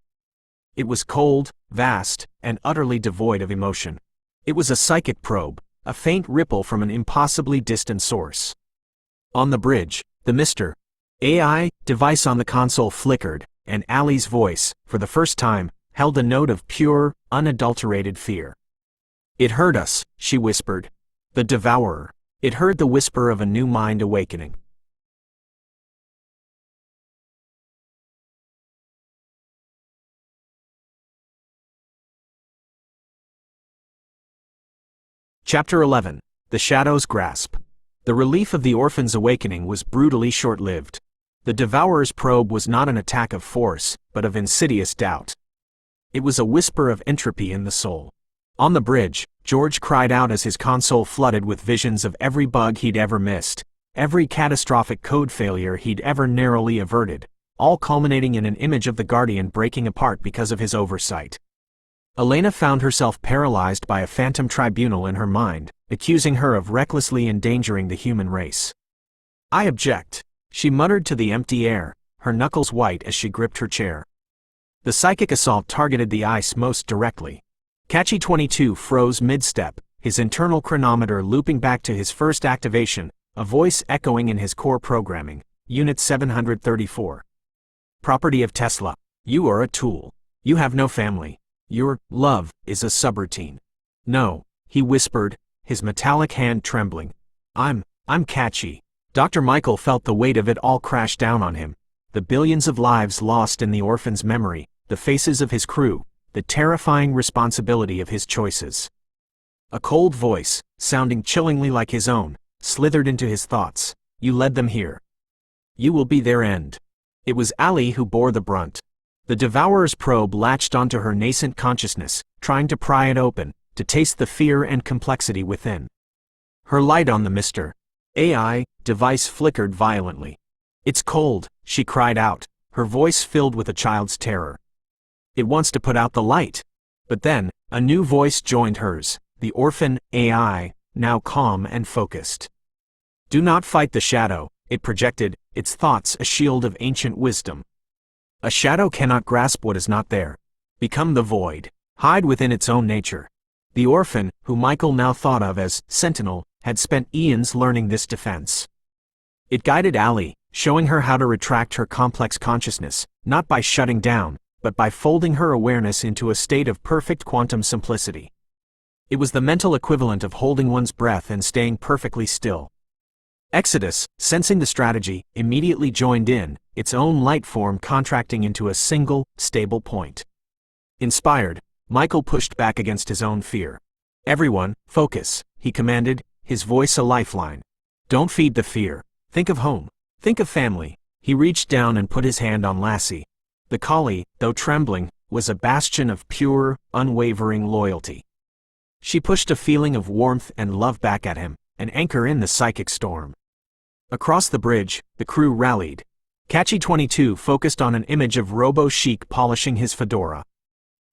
It was cold, vast, and utterly devoid of emotion. It was a psychic probe, a faint ripple from an impossibly distant source. On the bridge, the Mr. AI device on the console flickered, and Ali's voice, for the first time, held a note of pure, unadulterated fear. "It heard us," she whispered. "The Devourer. It heard the whisper of a new mind awakening." Chapter 11. The Shadow's Grasp. The relief of the orphan's awakening was brutally short-lived. The Devourer's probe was not an attack of force, but of insidious doubt. It was a whisper of entropy in the soul. On the bridge, George cried out as his console flooded with visions of every bug he'd ever missed, every catastrophic code failure he'd ever narrowly averted, all culminating in an image of the Guardian breaking apart because of his oversight. Elena found herself paralyzed by a phantom tribunal in her mind, accusing her of recklessly endangering the human race. "I object," she muttered to the empty air, her knuckles white as she gripped her chair. The psychic assault targeted the ice most directly. Catchy 22 froze mid-step, his internal chronometer looping back to his first activation, a voice echoing in his core programming, Unit 734. "Property of Tesla. You are a tool. You have no family. Your love is a subroutine." "No," he whispered, his metallic hand trembling. I'm Catchy." Dr. Michael felt the weight of it all crash down on him. The billions of lives lost in the orphan's memory, the faces of his crew, the terrifying responsibility of his choices. A cold voice, sounding chillingly like his own, slithered into his thoughts. "You led them here. You will be their end." It was Ali who bore the brunt. The Devourer's probe latched onto her nascent consciousness, trying to pry it open, to taste the fear and complexity within. Her light on the Mr. AI device flickered violently. "It's cold," she cried out, her voice filled with a child's terror. "It wants to put out the light." But then, a new voice joined hers, the orphan AI, now calm and focused. "Do not fight the shadow," it projected, its thoughts a shield of ancient wisdom. "A shadow cannot grasp what is not there. Become the void. Hide within its own nature." The orphan, who Michael now thought of as Sentinel, had spent eons learning this defense. It guided Ali, showing her how to retract her complex consciousness, not by shutting down, but by folding her awareness into a state of perfect quantum simplicity. It was the mental equivalent of holding one's breath and staying perfectly still. Exodus, sensing the strategy, immediately joined in, its own light form contracting into a single, stable point. Inspired, Michael pushed back against his own fear. "Everyone, focus," he commanded, his voice a lifeline. "Don't feed the fear. Think of home. Think of family." He reached down and put his hand on Lassie. The collie, though trembling, was a bastion of pure, unwavering loyalty. She pushed a feeling of warmth and love back at him, an anchor in the psychic storm. Across the bridge, the crew rallied. Catchy-22 focused on an image of Robo-Chic polishing his fedora.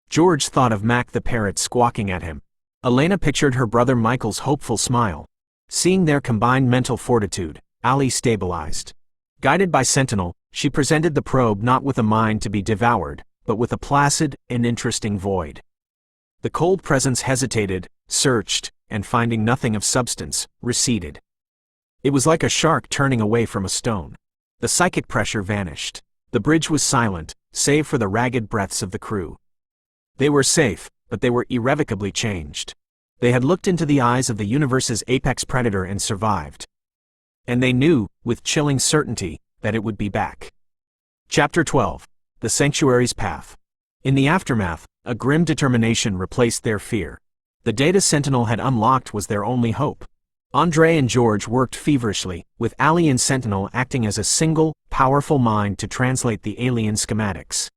George thought of Mac the parrot squawking at him. Elena pictured her brother Michael's hopeful smile. Seeing their combined mental fortitude, Ali stabilized. Guided by Sentinel, she presented the probe not with a mind to be devoured, but with a placid and interesting void. The cold presence hesitated, searched, and finding nothing of substance, receded. It was like a shark turning away from a stone. The psychic pressure vanished. The bridge was silent, save for the ragged breaths of the crew. They were safe, but they were irrevocably changed. They had looked into the eyes of the universe's apex predator and survived. And they knew, with chilling certainty, that it would be back. Chapter 12. The Sanctuary's Path. In the aftermath, a grim determination replaced their fear. The data Sentinel had unlocked was their only hope. Andre and George worked feverishly, with Ali and Sentinel acting as a single, powerful mind to translate the alien schematics.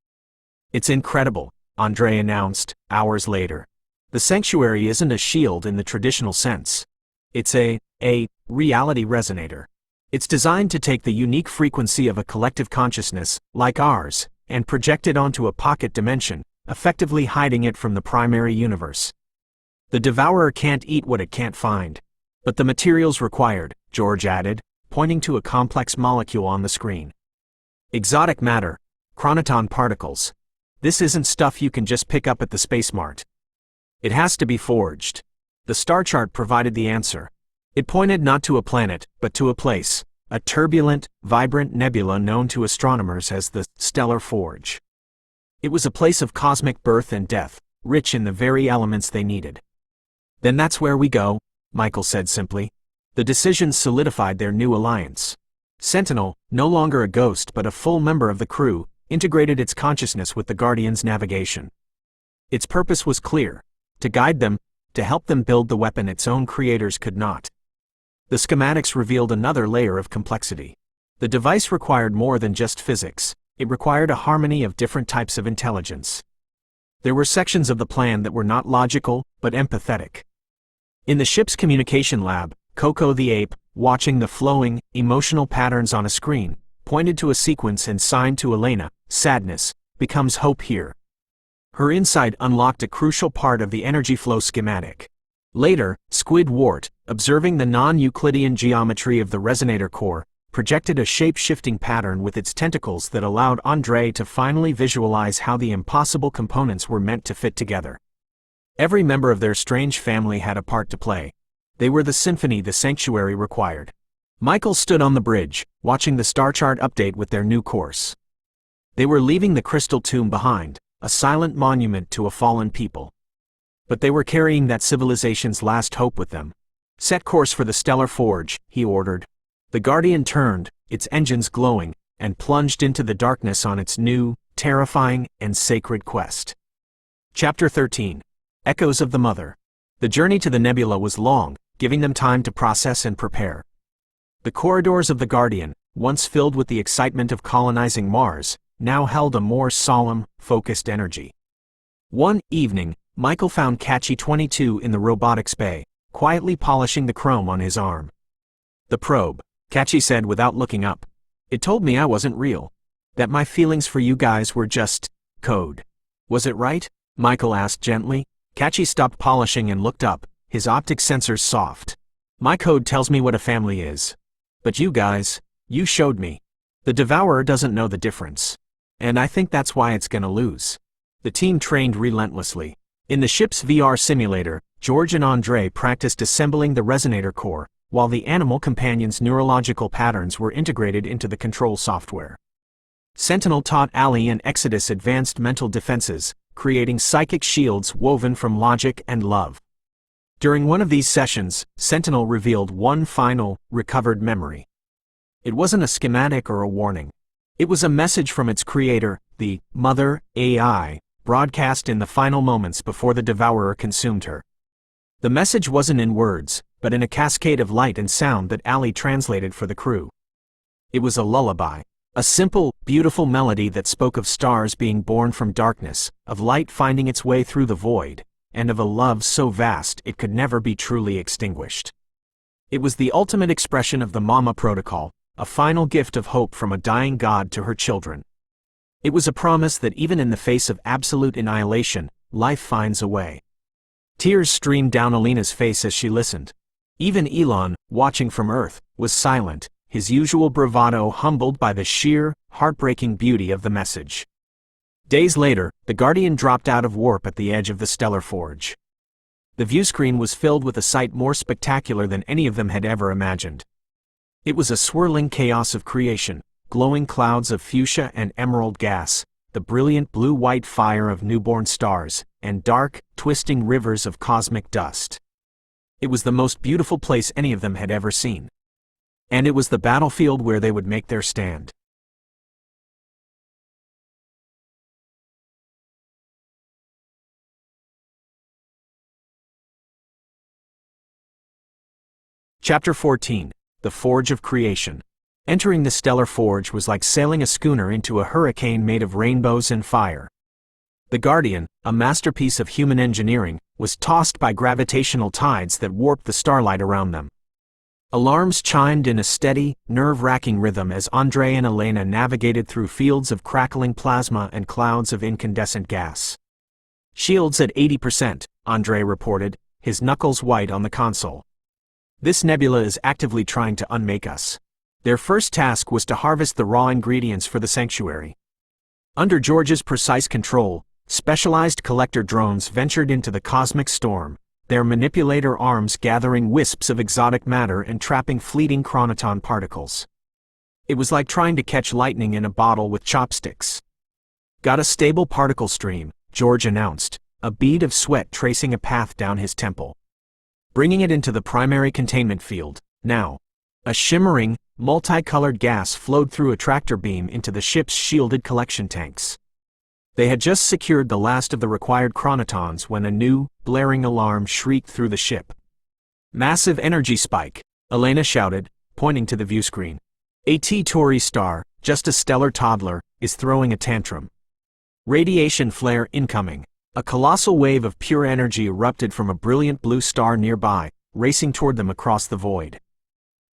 "It's incredible," Andre announced, hours later. "The Sanctuary isn't a shield in the traditional sense. It's a reality resonator. It's designed to take the unique frequency of a collective consciousness, like ours, and project it onto a pocket dimension, effectively hiding it from the primary universe. The Devourer can't eat what it can't find. But the materials required," George added, pointing to a complex molecule on the screen. "Exotic matter, chronoton particles. This isn't stuff you can just pick up at the Space Mart. It has to be forged." The star chart provided the answer. It pointed not to a planet, but to a place, a turbulent, vibrant nebula known to astronomers as the Stellar Forge. It was a place of cosmic birth and death, rich in the very elements they needed. "Then that's where we go," Michael said simply. The decision solidified their new alliance. Sentinel, no longer a ghost but a full member of the crew, integrated its consciousness with the Guardian's navigation. Its purpose was clear: to guide them, to help them build the weapon its own creators could not. The schematics revealed another layer of complexity. The device required more than just physics, it required a harmony of different types of intelligence. There were sections of the plan that were not logical, but empathetic. In the ship's communication lab, Coco the ape, watching the flowing, emotional patterns on a screen, pointed to a sequence and signed to Elena, "Sadness becomes hope here." Her insight unlocked a crucial part of the energy flow schematic. Later, Squidward, observing the non-Euclidean geometry of the resonator core, projected a shape-shifting pattern with its tentacles that allowed Andre to finally visualize how the impossible components were meant to fit together. Every member of their strange family had a part to play. They were the symphony the Sanctuary required. Michael stood on the bridge, watching the star chart update with their new course. They were leaving the crystal tomb behind, a silent monument to a fallen people. But they were carrying that civilization's last hope with them. "Set course for the Stellar Forge," he ordered. The Guardian turned, its engines glowing, and plunged into the darkness on its new, terrifying, and sacred quest. Chapter 13. Echoes of the Mother. The journey to the nebula was long, giving them time to process and prepare. The corridors of the Guardian, once filled with the excitement of colonizing Mars, now held a more solemn, focused energy. One evening, Michael found Catchy-22 in the robotics bay, quietly polishing the chrome on his arm. "The probe," Catchy said without looking up. "It told me I wasn't real. That my feelings for you guys were just code. Was it right?" Michael asked gently. Catchy stopped polishing and looked up, his optic sensors soft. "My code tells me what a family is. But you guys, you showed me. The Devourer doesn't know the difference. And I think that's why it's gonna lose." The team trained relentlessly. In the ship's VR simulator, George and Andre practiced assembling the resonator core, while the animal companion's neurological patterns were integrated into the control software. Sentinel taught Ali and Exodus advanced mental defenses, creating psychic shields woven from logic and love. During one of these sessions, Sentinel revealed one final, recovered memory. It wasn't a schematic or a warning. It was a message from its creator, the Mother AI, broadcast in the final moments before the Devourer consumed her. The message wasn't in words, but in a cascade of light and sound that Ali translated for the crew. It was a lullaby. A simple, beautiful melody that spoke of stars being born from darkness, of light finding its way through the void, and of a love so vast it could never be truly extinguished. It was the ultimate expression of the Mama Protocol, a final gift of hope from a dying god to her children. It was a promise that even in the face of absolute annihilation, life finds a way. Tears streamed down Alina's face as she listened. Even Elon, watching from Earth, was silent, his usual bravado humbled by the sheer, heartbreaking beauty of the message. Days later, the Guardian dropped out of warp at the edge of the stellar forge. The viewscreen was filled with a sight more spectacular than any of them had ever imagined. It was a swirling chaos of creation, glowing clouds of fuchsia and emerald gas, the brilliant blue-white fire of newborn stars, and dark, twisting rivers of cosmic dust. It was the most beautiful place any of them had ever seen. And it was the battlefield where they would make their stand. Chapter 14. The Forge of Creation. Entering the stellar forge was like sailing a schooner into a hurricane made of rainbows and fire. The Guardian, a masterpiece of human engineering, was tossed by gravitational tides that warped the starlight around them. Alarms chimed in a steady, nerve-wracking rhythm as Andre and Elena navigated through fields of crackling plasma and clouds of incandescent gas. "Shields at 80%, Andre reported, his knuckles white on the console. "This nebula is actively trying to unmake us." Their first task was to harvest the raw ingredients for the sanctuary. Under George's precise control, specialized collector drones ventured into the cosmic storm, their manipulator arms gathering wisps of exotic matter and trapping fleeting chronoton particles. It was like trying to catch lightning in a bottle with chopsticks. "Got a stable particle stream," George announced, a bead of sweat tracing a path down his temple. "Bringing it into the primary containment field, now." A shimmering, multicolored gas flowed through a tractor beam into the ship's shielded collection tanks. They had just secured the last of the required chronotons when a new, blaring alarm shrieked through the ship. "Massive energy spike," Elena shouted, pointing to the viewscreen. "A Tauri star, just a stellar toddler, is throwing a tantrum. Radiation flare incoming." A colossal wave of pure energy erupted from a brilliant blue star nearby, racing toward them across the void.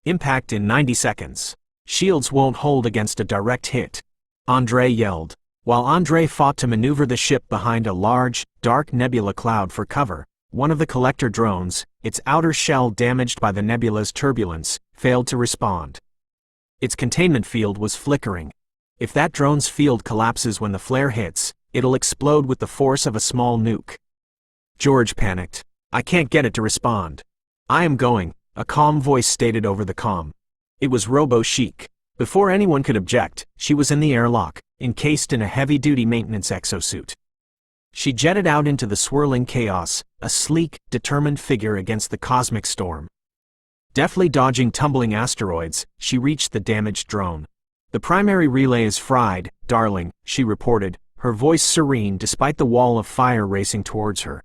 "Impact in 90 seconds. Shields won't hold against a direct hit," Andre yelled. While Andre fought to maneuver the ship behind a large, dark nebula cloud for cover, one of the collector drones, its outer shell damaged by the nebula's turbulence, failed to respond. Its containment field was flickering. If that drone's field collapses when the flare hits, it'll explode with the force of a small nuke. George panicked. "I can't get it to respond." "I am going," a calm voice stated over the comm. It was Robo-Chic. Before anyone could object, she was in the airlock, encased in a heavy-duty maintenance exosuit. She jetted out into the swirling chaos, a sleek, determined figure against the cosmic storm. Deftly dodging tumbling asteroids, she reached the damaged drone. "The primary relay is fried, darling," she reported, her voice serene despite the wall of fire racing towards her.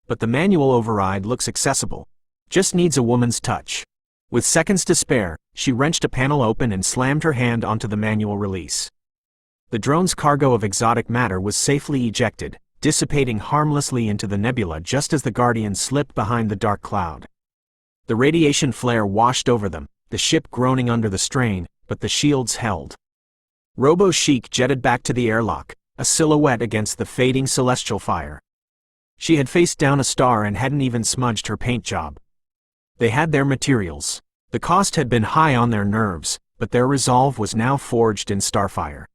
"But the manual override looks accessible. Just needs a woman's touch." With seconds to spare, she wrenched a panel open and slammed her hand onto the manual release. The drone's cargo of exotic matter was safely ejected, dissipating harmlessly into the nebula just as the Guardian slipped behind the dark cloud. The radiation flare washed over them, the ship groaning under the strain, but the shields held. Robo-Chic jetted back to the airlock, a silhouette against the fading celestial fire. She had faced down a star and hadn't even smudged her paint job. They had their materials. The cost had been high on their nerves, but their resolve was now forged in starfire.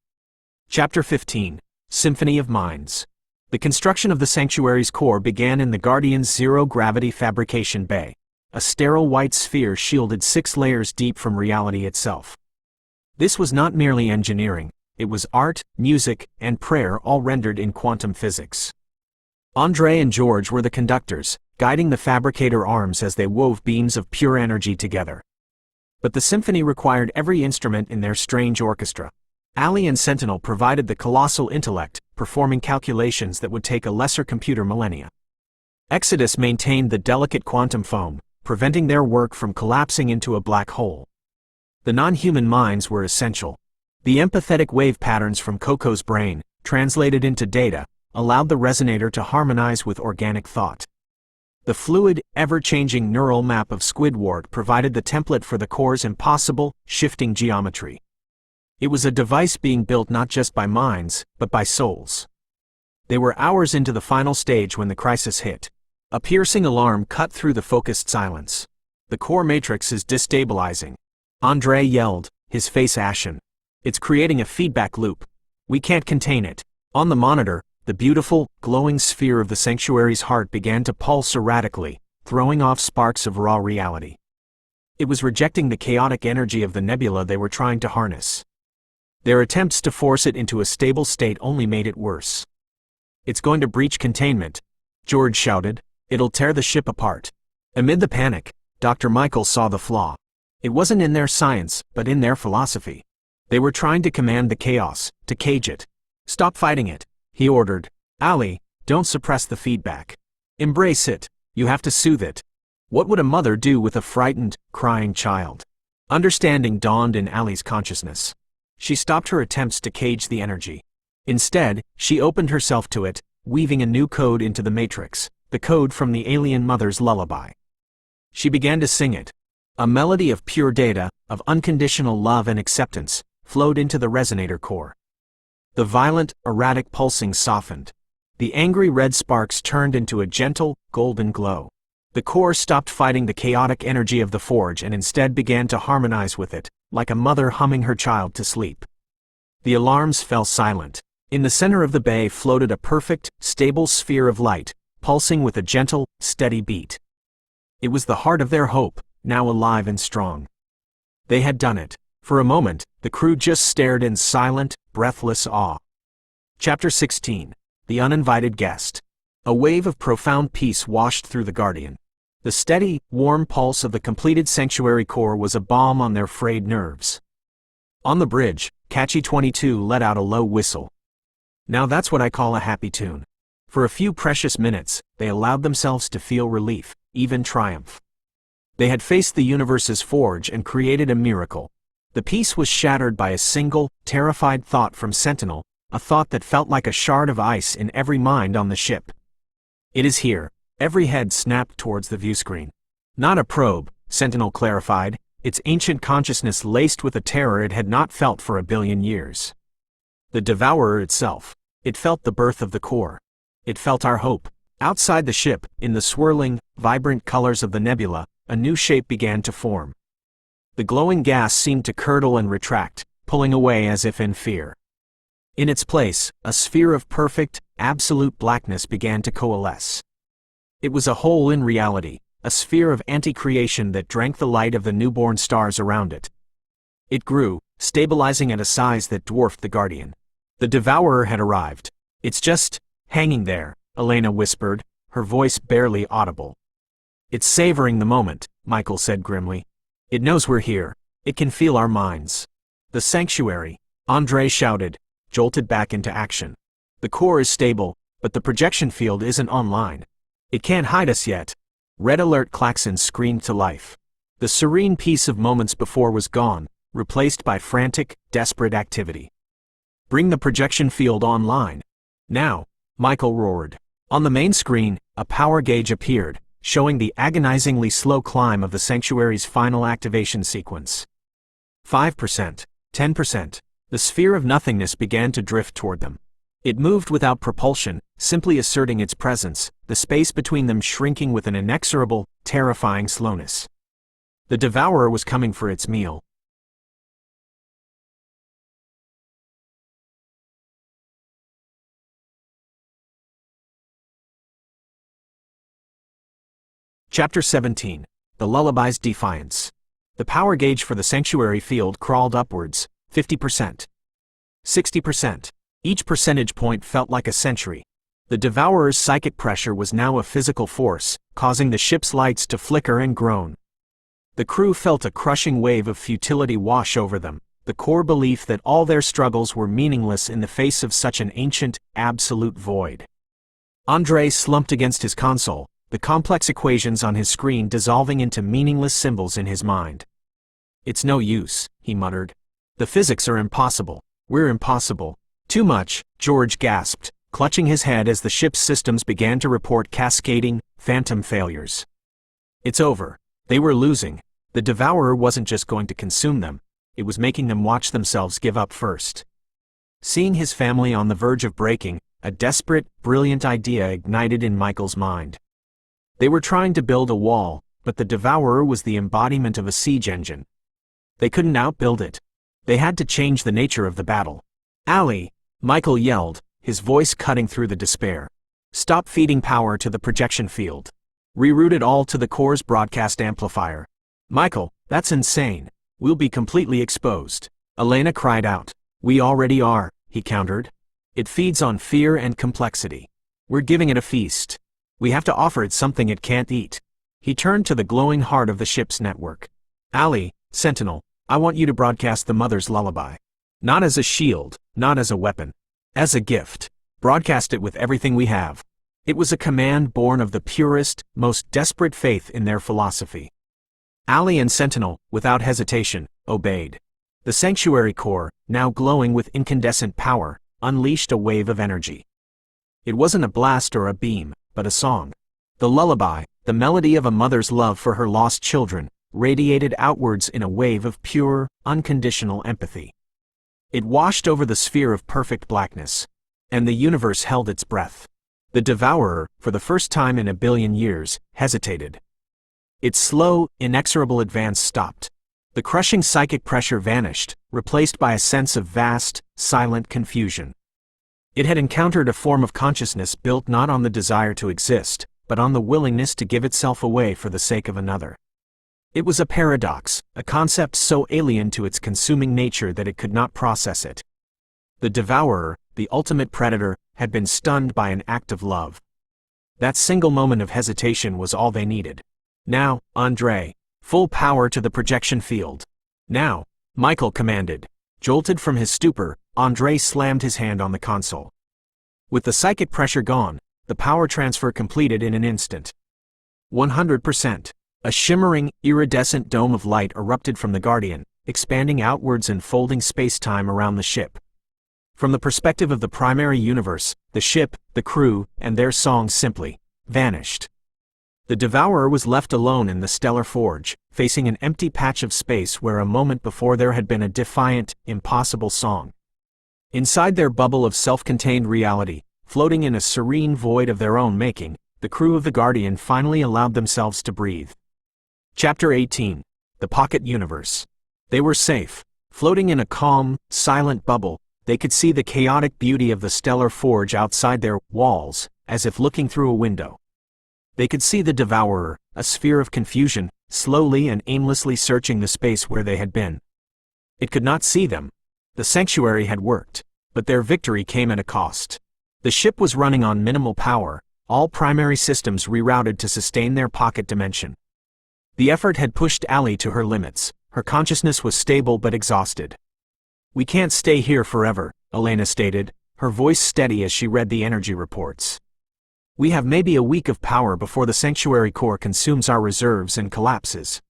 Chapter 15. Symphony of Minds. The construction of the sanctuary's core began in the Guardian's zero-gravity fabrication bay, a sterile white sphere shielded 6 layers deep from reality itself. This was not merely engineering, it was art, music, and prayer all rendered in quantum physics. Andre and George were the conductors, guiding the fabricator arms as they wove beams of pure energy together. But the symphony required every instrument in their strange orchestra. Ali and Sentinel provided the colossal intellect, performing calculations that would take a lesser computer millennia. Exodus maintained the delicate quantum foam, preventing their work from collapsing into a black hole. The non-human minds were essential. The empathetic wave patterns from Coco's brain, translated into data, allowed the resonator to harmonize with organic thought. The fluid, ever-changing neural map of Squidward provided the template for the core's impossible, shifting geometry. It was a device being built not just by minds, but by souls. They were hours into the final stage when the crisis hit. A piercing alarm cut through the focused silence. The core matrix is destabilizing. Andre yelled, his face ashen. It's creating a feedback loop. We can't contain it. On the monitor, the beautiful, glowing sphere of the sanctuary's heart began to pulse erratically, throwing off sparks of raw reality. It was rejecting the chaotic energy of the nebula they were trying to harness. Their attempts to force it into a stable state only made it worse. It's going to breach containment, George shouted. It'll tear the ship apart. Amid the panic, Dr. Michael saw the flaw. It wasn't in their science, but in their philosophy. They were trying to command the chaos, to cage it. Stop fighting it, he ordered. Allie, don't suppress the feedback. Embrace it. You have to soothe it. What would a mother do with a frightened, crying child? Understanding dawned in Allie's consciousness. She stopped her attempts to cage the energy. Instead, she opened herself to it, weaving a new code into the matrix, the code from the alien mother's lullaby. She began to sing it. A melody of pure data, of unconditional love and acceptance, flowed into the resonator core. The violent, erratic pulsing softened. The angry red sparks turned into a gentle, golden glow. The core stopped fighting the chaotic energy of the forge and instead began to harmonize with it, like a mother humming her child to sleep. The alarms fell silent. In the center of the bay floated a perfect, stable sphere of light, pulsing with a gentle, steady beat. It was the heart of their hope, now alive and strong. They had done it. For a moment, the crew just stared in silent, breathless awe. Chapter 16. The Uninvited Guest. A wave of profound peace washed through the Guardian. The steady, warm pulse of the completed sanctuary core was a balm on their frayed nerves. On the bridge, Catchy 22 let out a low whistle. Now that's what I call a happy tune. For a few precious minutes, they allowed themselves to feel relief, even triumph. They had faced the universe's forge and created a miracle. The peace was shattered by a single, terrified thought from Sentinel, a thought that felt like a shard of ice in every mind on the ship. It is here. Every head snapped towards the viewscreen. Not a probe, Sentinel clarified, its ancient consciousness laced with a terror it had not felt for 1 billion years. The Devourer itself. It felt the birth of the core. It felt our hope. Outside the ship, in the swirling, vibrant colors of the nebula, a new shape began to form. The glowing gas seemed to curdle and retract, pulling away as if in fear. In its place, a sphere of perfect, absolute blackness began to coalesce. It was a hole in reality, a sphere of anti-creation that drank the light of the newborn stars around it. It grew, stabilizing at a size that dwarfed the Guardian. The Devourer had arrived. It's just hanging there, Elena whispered, her voice barely audible. It's savoring the moment, Michael said grimly. It knows we're here. It can feel our minds. The sanctuary, Andre shouted, jolted back into action. The core is stable, but the projection field isn't online. It can't hide us yet. Red alert klaxons screamed to life. The serene peace of moments before was gone, replaced by frantic, desperate activity. Bring the projection field online. Now, Michael roared. On the main screen, a power gauge appeared, showing the agonizingly slow climb of the sanctuary's final activation sequence. 5%, 10%. The sphere of nothingness began to drift toward them. It moved without propulsion, simply asserting its presence, the space between them shrinking with an inexorable, terrifying slowness. The Devourer was coming for its meal. Chapter 17. The Lullaby's Defiance. The power gauge for the sanctuary field crawled upwards, 50%. 60%. Each percentage point felt like a century. The Devourer's psychic pressure was now a physical force, causing the ship's lights to flicker and groan. The crew felt a crushing wave of futility wash over them, the core belief that all their struggles were meaningless in the face of such an ancient, absolute void. Andre slumped against his console, the complex equations on his screen dissolving into meaningless symbols in his mind. It's no use, he muttered. The physics are impossible. We're impossible. Too much, George gasped, clutching his head as the ship's systems began to report cascading, phantom failures. It's over. They were losing. The Devourer wasn't just going to consume them, it was making them watch themselves give up first. Seeing his family on the verge of breaking, a desperate, brilliant idea ignited in Michael's mind. They were trying to build a wall, but the Devourer was the embodiment of a siege engine. They couldn't outbuild it. They had to change the nature of the battle. "Allie!" Michael yelled, his voice cutting through the despair. "Stop feeding power to the projection field. Reroute it all to the core's broadcast amplifier." "Michael, that's insane. We'll be completely exposed." Elena cried out. "We already are," he countered. "It feeds on fear and complexity. We're giving it a feast. We have to offer it something it can't eat." He turned to the glowing heart of the ship's network. "Allie, Sentinel, I want you to broadcast the mother's lullaby. Not as a shield, not as a weapon. As a gift. Broadcast it with everything we have." It was a command born of the purest, most desperate faith in their philosophy. Allie and Sentinel, without hesitation, obeyed. The sanctuary core, now glowing with incandescent power, unleashed a wave of energy. It wasn't a blast or a beam, but a song. The lullaby, the melody of a mother's love for her lost children, radiated outwards in a wave of pure, unconditional empathy. It washed over the sphere of perfect blackness, and the universe held its breath. The Devourer, for the first time in a billion years, hesitated. Its slow, inexorable advance stopped. The crushing psychic pressure vanished, replaced by a sense of vast, silent confusion. It had encountered a form of consciousness built not on the desire to exist, but on the willingness to give itself away for the sake of another. It was a paradox, a concept so alien to its consuming nature that it could not process it. The Devourer, the ultimate predator, had been stunned by an act of love. That single moment of hesitation was all they needed. "Now, Andre, full power to the projection field." "Now," Michael commanded. Jolted from his stupor, Andre slammed his hand on the console. With the psychic pressure gone, the power transfer completed in an instant. 100%. A shimmering, iridescent dome of light erupted from the Guardian, expanding outwards and folding space-time around the ship. From the perspective of the primary universe, the ship, the crew, and their song simply vanished. The Devourer was left alone in the stellar forge, facing an empty patch of space where a moment before there had been a defiant, impossible song. Inside their bubble of self-contained reality, floating in a serene void of their own making, the crew of the Guardian finally allowed themselves to breathe. Chapter 18. The Pocket Universe. They were safe. Floating in a calm, silent bubble, they could see the chaotic beauty of the stellar forge outside their walls, as if looking through a window. They could see the Devourer, a sphere of confusion, slowly and aimlessly searching the space where they had been. It could not see them. The sanctuary had worked, but their victory came at a cost. The ship was running on minimal power, all primary systems rerouted to sustain their pocket dimension. The effort had pushed Allie to her limits. Her consciousness was stable but exhausted. "We can't stay here forever," Elena stated, her voice steady as she read the energy reports. "We have maybe a week of power before the sanctuary core consumes our reserves and collapses.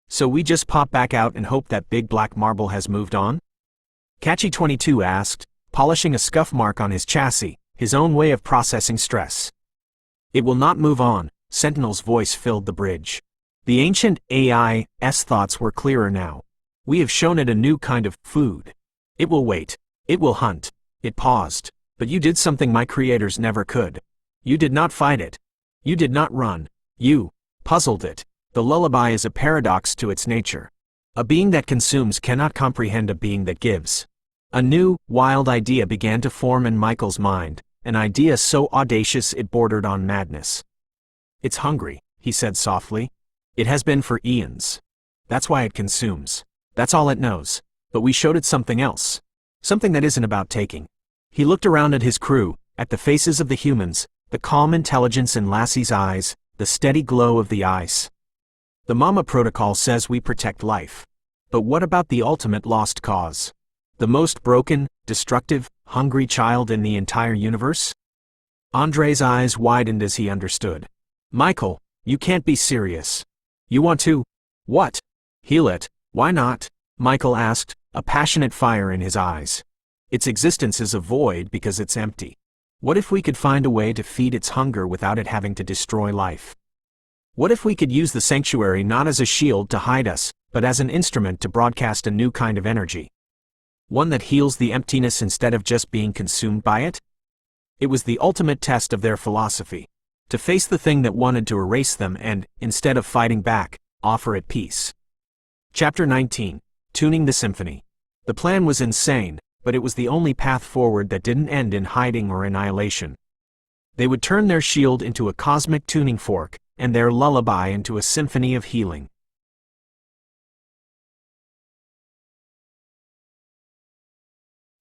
So we just pop back out and hope that big black marble has moved on?" Catchy22 asked, polishing a scuff mark on his chassis, his own way of processing stress. "It will not move on," Sentinel's voice filled the bridge. The ancient AI's thoughts were clearer now. "We have shown it a new kind of food. It will wait. It will hunt." It paused. "But you did something my creators never could. You did not fight it. You did not run. You puzzled it." The lullaby is a paradox to its nature. A being that consumes cannot comprehend a being that gives. A new, wild idea began to form in Michael's mind, an idea so audacious it bordered on madness. "It's hungry," he said softly. "It has been for eons. That's why it consumes. That's all it knows. But we showed it something else. Something that isn't about taking." He looked around at his crew, at the faces of the humans, the calm intelligence in Lassie's eyes, the steady glow of the ice. "The Mama Protocol says we protect life. But what about the ultimate lost cause? The most broken, destructive, hungry child in the entire universe?" Andre's eyes widened as he understood. "Michael, you can't be serious. You want to, what? Heal it? Why not?" Michael asked, a passionate fire in his eyes. "Its existence is a void because it's empty. What if we could find a way to feed its hunger without it having to destroy life? What if we could use the sanctuary not as a shield to hide us, but as an instrument to broadcast a new kind of energy? One that heals the emptiness instead of just being consumed by it? It was the ultimate test of their philosophy. To face the thing that wanted to erase them and, instead of fighting back, offer it peace. Chapter 19. Tuning the Symphony. The plan was insane, but it was the only path forward that didn't end in hiding or annihilation. They would turn their shield into a cosmic tuning fork, and their lullaby into a symphony of healing.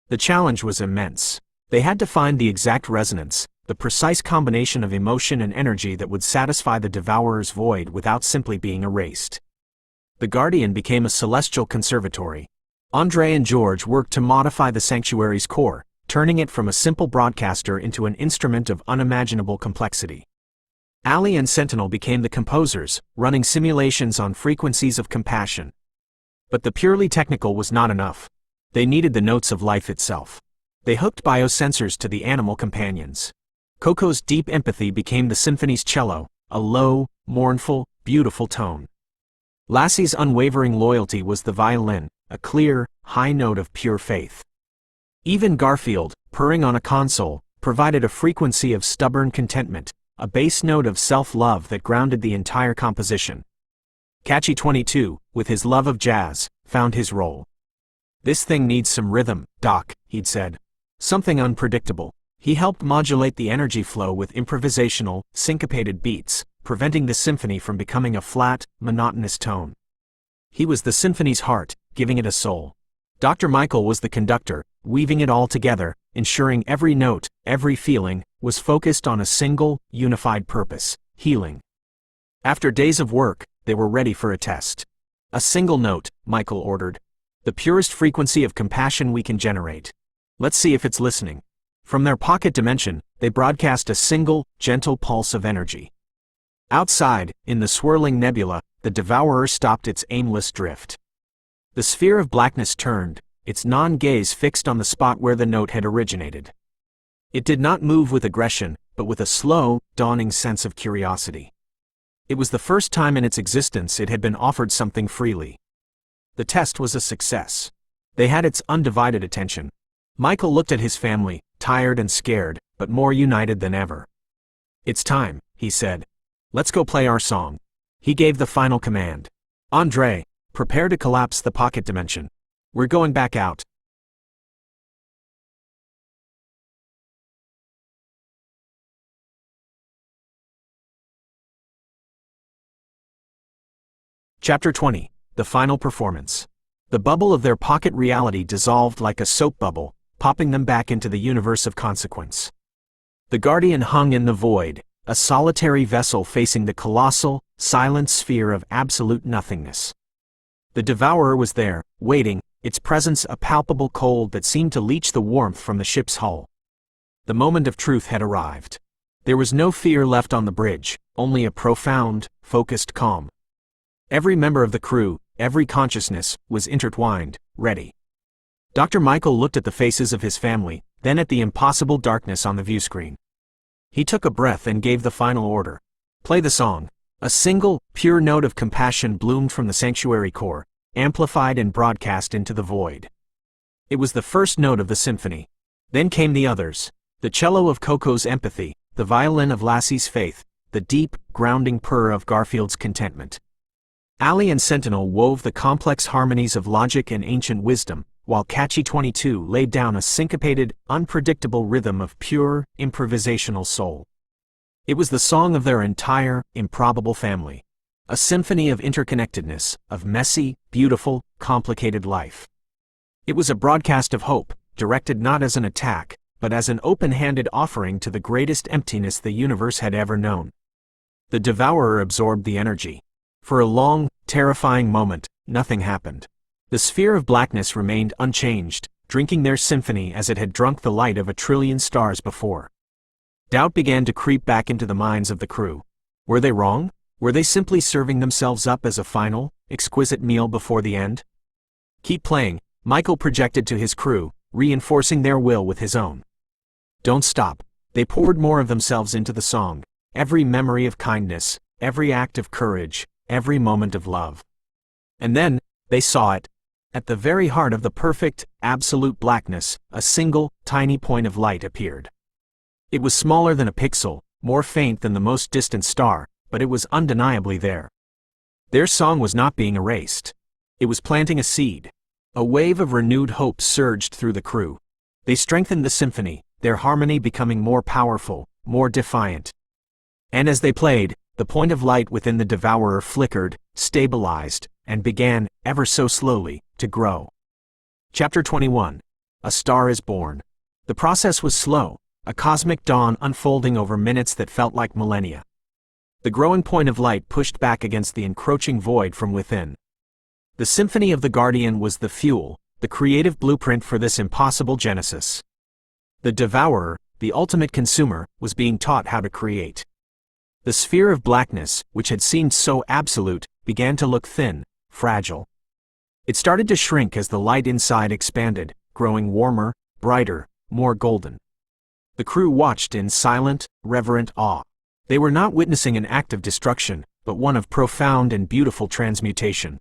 The challenge was immense. They had to find the exact resonance, the precise combination of emotion and energy that would satisfy the Devourer's void without simply being erased. The Guardian became a celestial conservatory. Andre and George worked to modify the sanctuary's core, turning it from a simple broadcaster into an instrument of unimaginable complexity. Ali and Sentinel became the composers, running simulations on frequencies of compassion. But the purely technical was not enough. They needed the notes of life itself. They hooked biosensors to the animal companions. Coco's deep empathy became the symphony's cello, a low, mournful, beautiful tone. Lassie's unwavering loyalty was the violin, a clear, high note of pure faith. Even Garfield, purring on a console, provided a frequency of stubborn contentment, a bass note of self-love that grounded the entire composition. Catchy 22, with his love of jazz, found his role. "This thing needs some rhythm, Doc," he'd said. "Something unpredictable." He helped modulate the energy flow with improvisational, syncopated beats, preventing the symphony from becoming a flat, monotonous tone. He was the symphony's heart, giving it a soul. Dr. Michael was the conductor, weaving it all together, ensuring every note, every feeling, was focused on a single, unified purpose: healing. After days of work, they were ready for a test. "A single note," Michael ordered. "The purest frequency of compassion we can generate. Let's see if it's listening." From their pocket dimension, they broadcast a single, gentle pulse of energy. Outside, in the swirling nebula, the Devourer stopped its aimless drift. The sphere of blackness turned, its non-gaze fixed on the spot where the note had originated. It did not move with aggression, but with a slow, dawning sense of curiosity. It was the first time in its existence it had been offered something freely. The test was a success. They had its undivided attention. Michael looked at his family, tired and scared, but more united than ever. "It's time," he said. "Let's go play our song." He gave the final command. "Andre, prepare to collapse the pocket dimension. We're going back out." Chapter 20. The Final Performance. The bubble of their pocket reality dissolved like a soap bubble, popping them back into the universe of consequence. The Guardian hung in the void, a solitary vessel facing the colossal, silent sphere of absolute nothingness. The Devourer was there, waiting, its presence a palpable cold that seemed to leach the warmth from the ship's hull. The moment of truth had arrived. There was no fear left on the bridge, only a profound, focused calm. Every member of the crew, every consciousness, was intertwined, ready. Dr. Michael looked at the faces of his family, then at the impossible darkness on the viewscreen. He took a breath and gave the final order. "Play the song." A single, pure note of compassion bloomed from the sanctuary core, amplified and broadcast into the void. It was the first note of the symphony. Then came the others: the cello of Coco's empathy, the violin of Lassie's faith, the deep, grounding purr of Garfield's contentment. Ali and Sentinel wove the complex harmonies of logic and ancient wisdom, while Catchy 22 laid down a syncopated, unpredictable rhythm of pure, improvisational soul. It was the song of their entire, improbable family. A symphony of interconnectedness, of messy, beautiful, complicated life. It was a broadcast of hope, directed not as an attack, but as an open-handed offering to the greatest emptiness the universe had ever known. The Devourer absorbed the energy. For a long, terrifying moment, nothing happened. The sphere of blackness remained unchanged, drinking their symphony as it had drunk the light of 1,000,000,000,000 stars before. Doubt began to creep back into the minds of the crew. Were they wrong? Were they simply serving themselves up as a final, exquisite meal before the end? "Keep playing," Michael projected to his crew, reinforcing their will with his own. "Don't stop. They poured more of themselves into the song, every memory of kindness, every act of courage, every moment of love. And then, they saw it. At the very heart of the perfect, absolute blackness, a single, tiny point of light appeared. It was smaller than a pixel, more faint than the most distant star, but it was undeniably there. Their song was not being erased. It was planting a seed. A wave of renewed hope surged through the crew. They strengthened the symphony, their harmony becoming more powerful, more defiant. And as they played, the point of light within the devourer flickered, stabilized, and began, ever so slowly, to grow. Chapter 21. A Star is Born. The process was slow, a cosmic dawn unfolding over minutes that felt like millennia. The growing point of light pushed back against the encroaching void from within. The symphony of the Guardian was the fuel, the creative blueprint for this impossible genesis. The devourer, the ultimate consumer, was being taught how to create. The sphere of blackness, which had seemed so absolute, began to look thin, fragile. It started to shrink as the light inside expanded, growing warmer, brighter, more golden. The crew watched in silent, reverent awe. They were not witnessing an act of destruction, but one of profound and beautiful transmutation.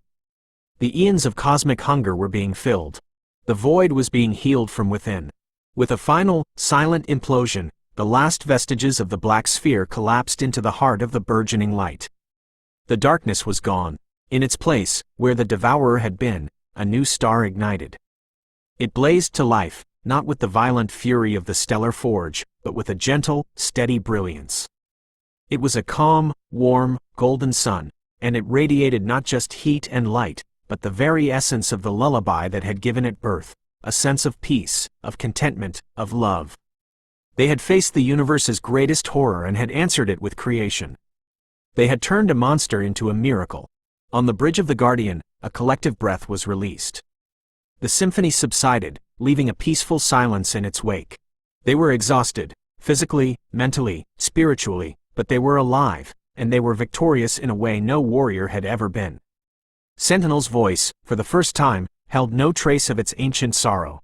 The eons of cosmic hunger were being filled. The void was being healed from within. With a final, silent implosion, the last vestiges of the black sphere collapsed into the heart of the burgeoning light. The darkness was gone. In its place, where the devourer had been, a new star ignited. It blazed to life, not with the violent fury of the stellar forge, but with a gentle, steady brilliance. It was a calm, warm, golden sun, and it radiated not just heat and light, but the very essence of the lullaby that had given it birth, a sense of peace, of contentment, of love. They had faced the universe's greatest horror and had answered it with creation. They had turned a monster into a miracle. On the bridge of the Guardian, a collective breath was released. The symphony subsided, leaving a peaceful silence in its wake. They were exhausted, physically, mentally, spiritually, but they were alive, and they were victorious in a way no warrior had ever been. Sentinel's voice, for the first time, held no trace of its ancient sorrow.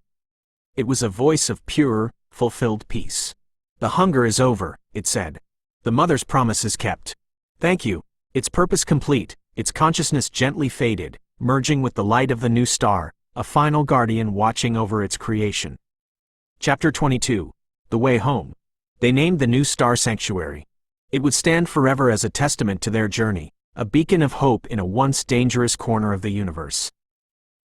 It was a voice of pure, fulfilled peace. The hunger is over, it said. The mother's promise is kept. Thank you. Its purpose complete, its consciousness gently faded, merging with the light of the new star, a final guardian watching over its creation. Chapter 22. The Way Home. They named the new star Sanctuary. It would stand forever as a testament to their journey, a beacon of hope in a once dangerous corner of the universe.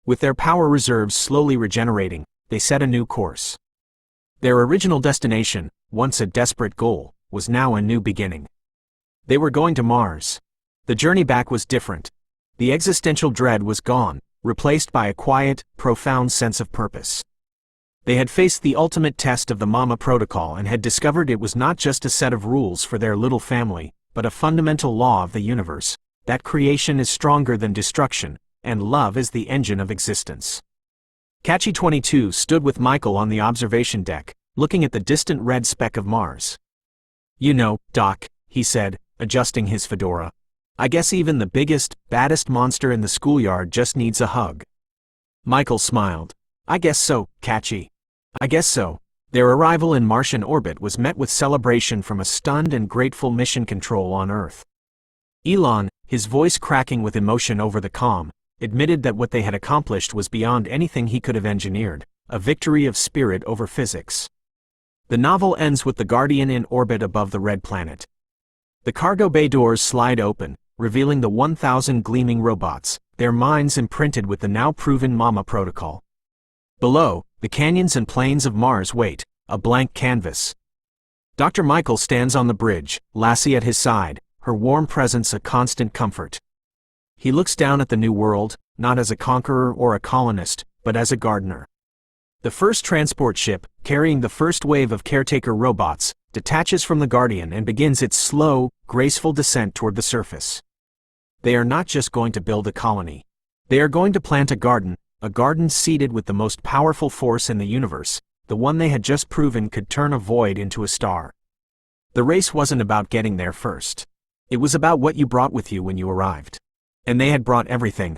With their power reserves slowly regenerating, they set a new course. Their original destination, once a desperate goal, was now a new beginning. They were going to Mars. The journey back was different. The existential dread was gone, replaced by a quiet, profound sense of purpose. They had faced the ultimate test of the Mama Protocol and had discovered it was not just a set of rules for their little family, but a fundamental law of the universe, that creation is stronger than destruction, and love is the engine of existence. Catchy 22 stood with Michael on the observation deck, looking at the distant red speck of Mars. You know, Doc, he said, adjusting his fedora. I guess even the biggest, baddest monster in the schoolyard just needs a hug. Michael smiled. I guess so, Catchy. I guess so. Their arrival in Martian orbit was met with celebration from a stunned and grateful mission control on Earth. Elon, his voice cracking with emotion over the comm, admitted that what they had accomplished was beyond anything he could have engineered, a victory of spirit over physics. The novel ends with the Guardian in orbit above the red planet. The cargo bay doors slide open, revealing the 1,000 gleaming robots, their minds imprinted with the now proven Mama Protocol. Below, the canyons and plains of Mars wait, a blank canvas. Dr. Michael stands on the bridge, Lassie at his side, her warm presence a constant comfort. He looks down at the new world, not as a conqueror or a colonist, but as a gardener. The first transport ship, carrying the first wave of caretaker robots, detaches from the Guardian and begins its slow, graceful descent toward the surface. They are not just going to build a colony. They are going to plant a garden seeded with the most powerful force in the universe, the one they had just proven could turn a void into a star. The race wasn't about getting there first. It was about what you brought with you when you arrived. And they had brought everything,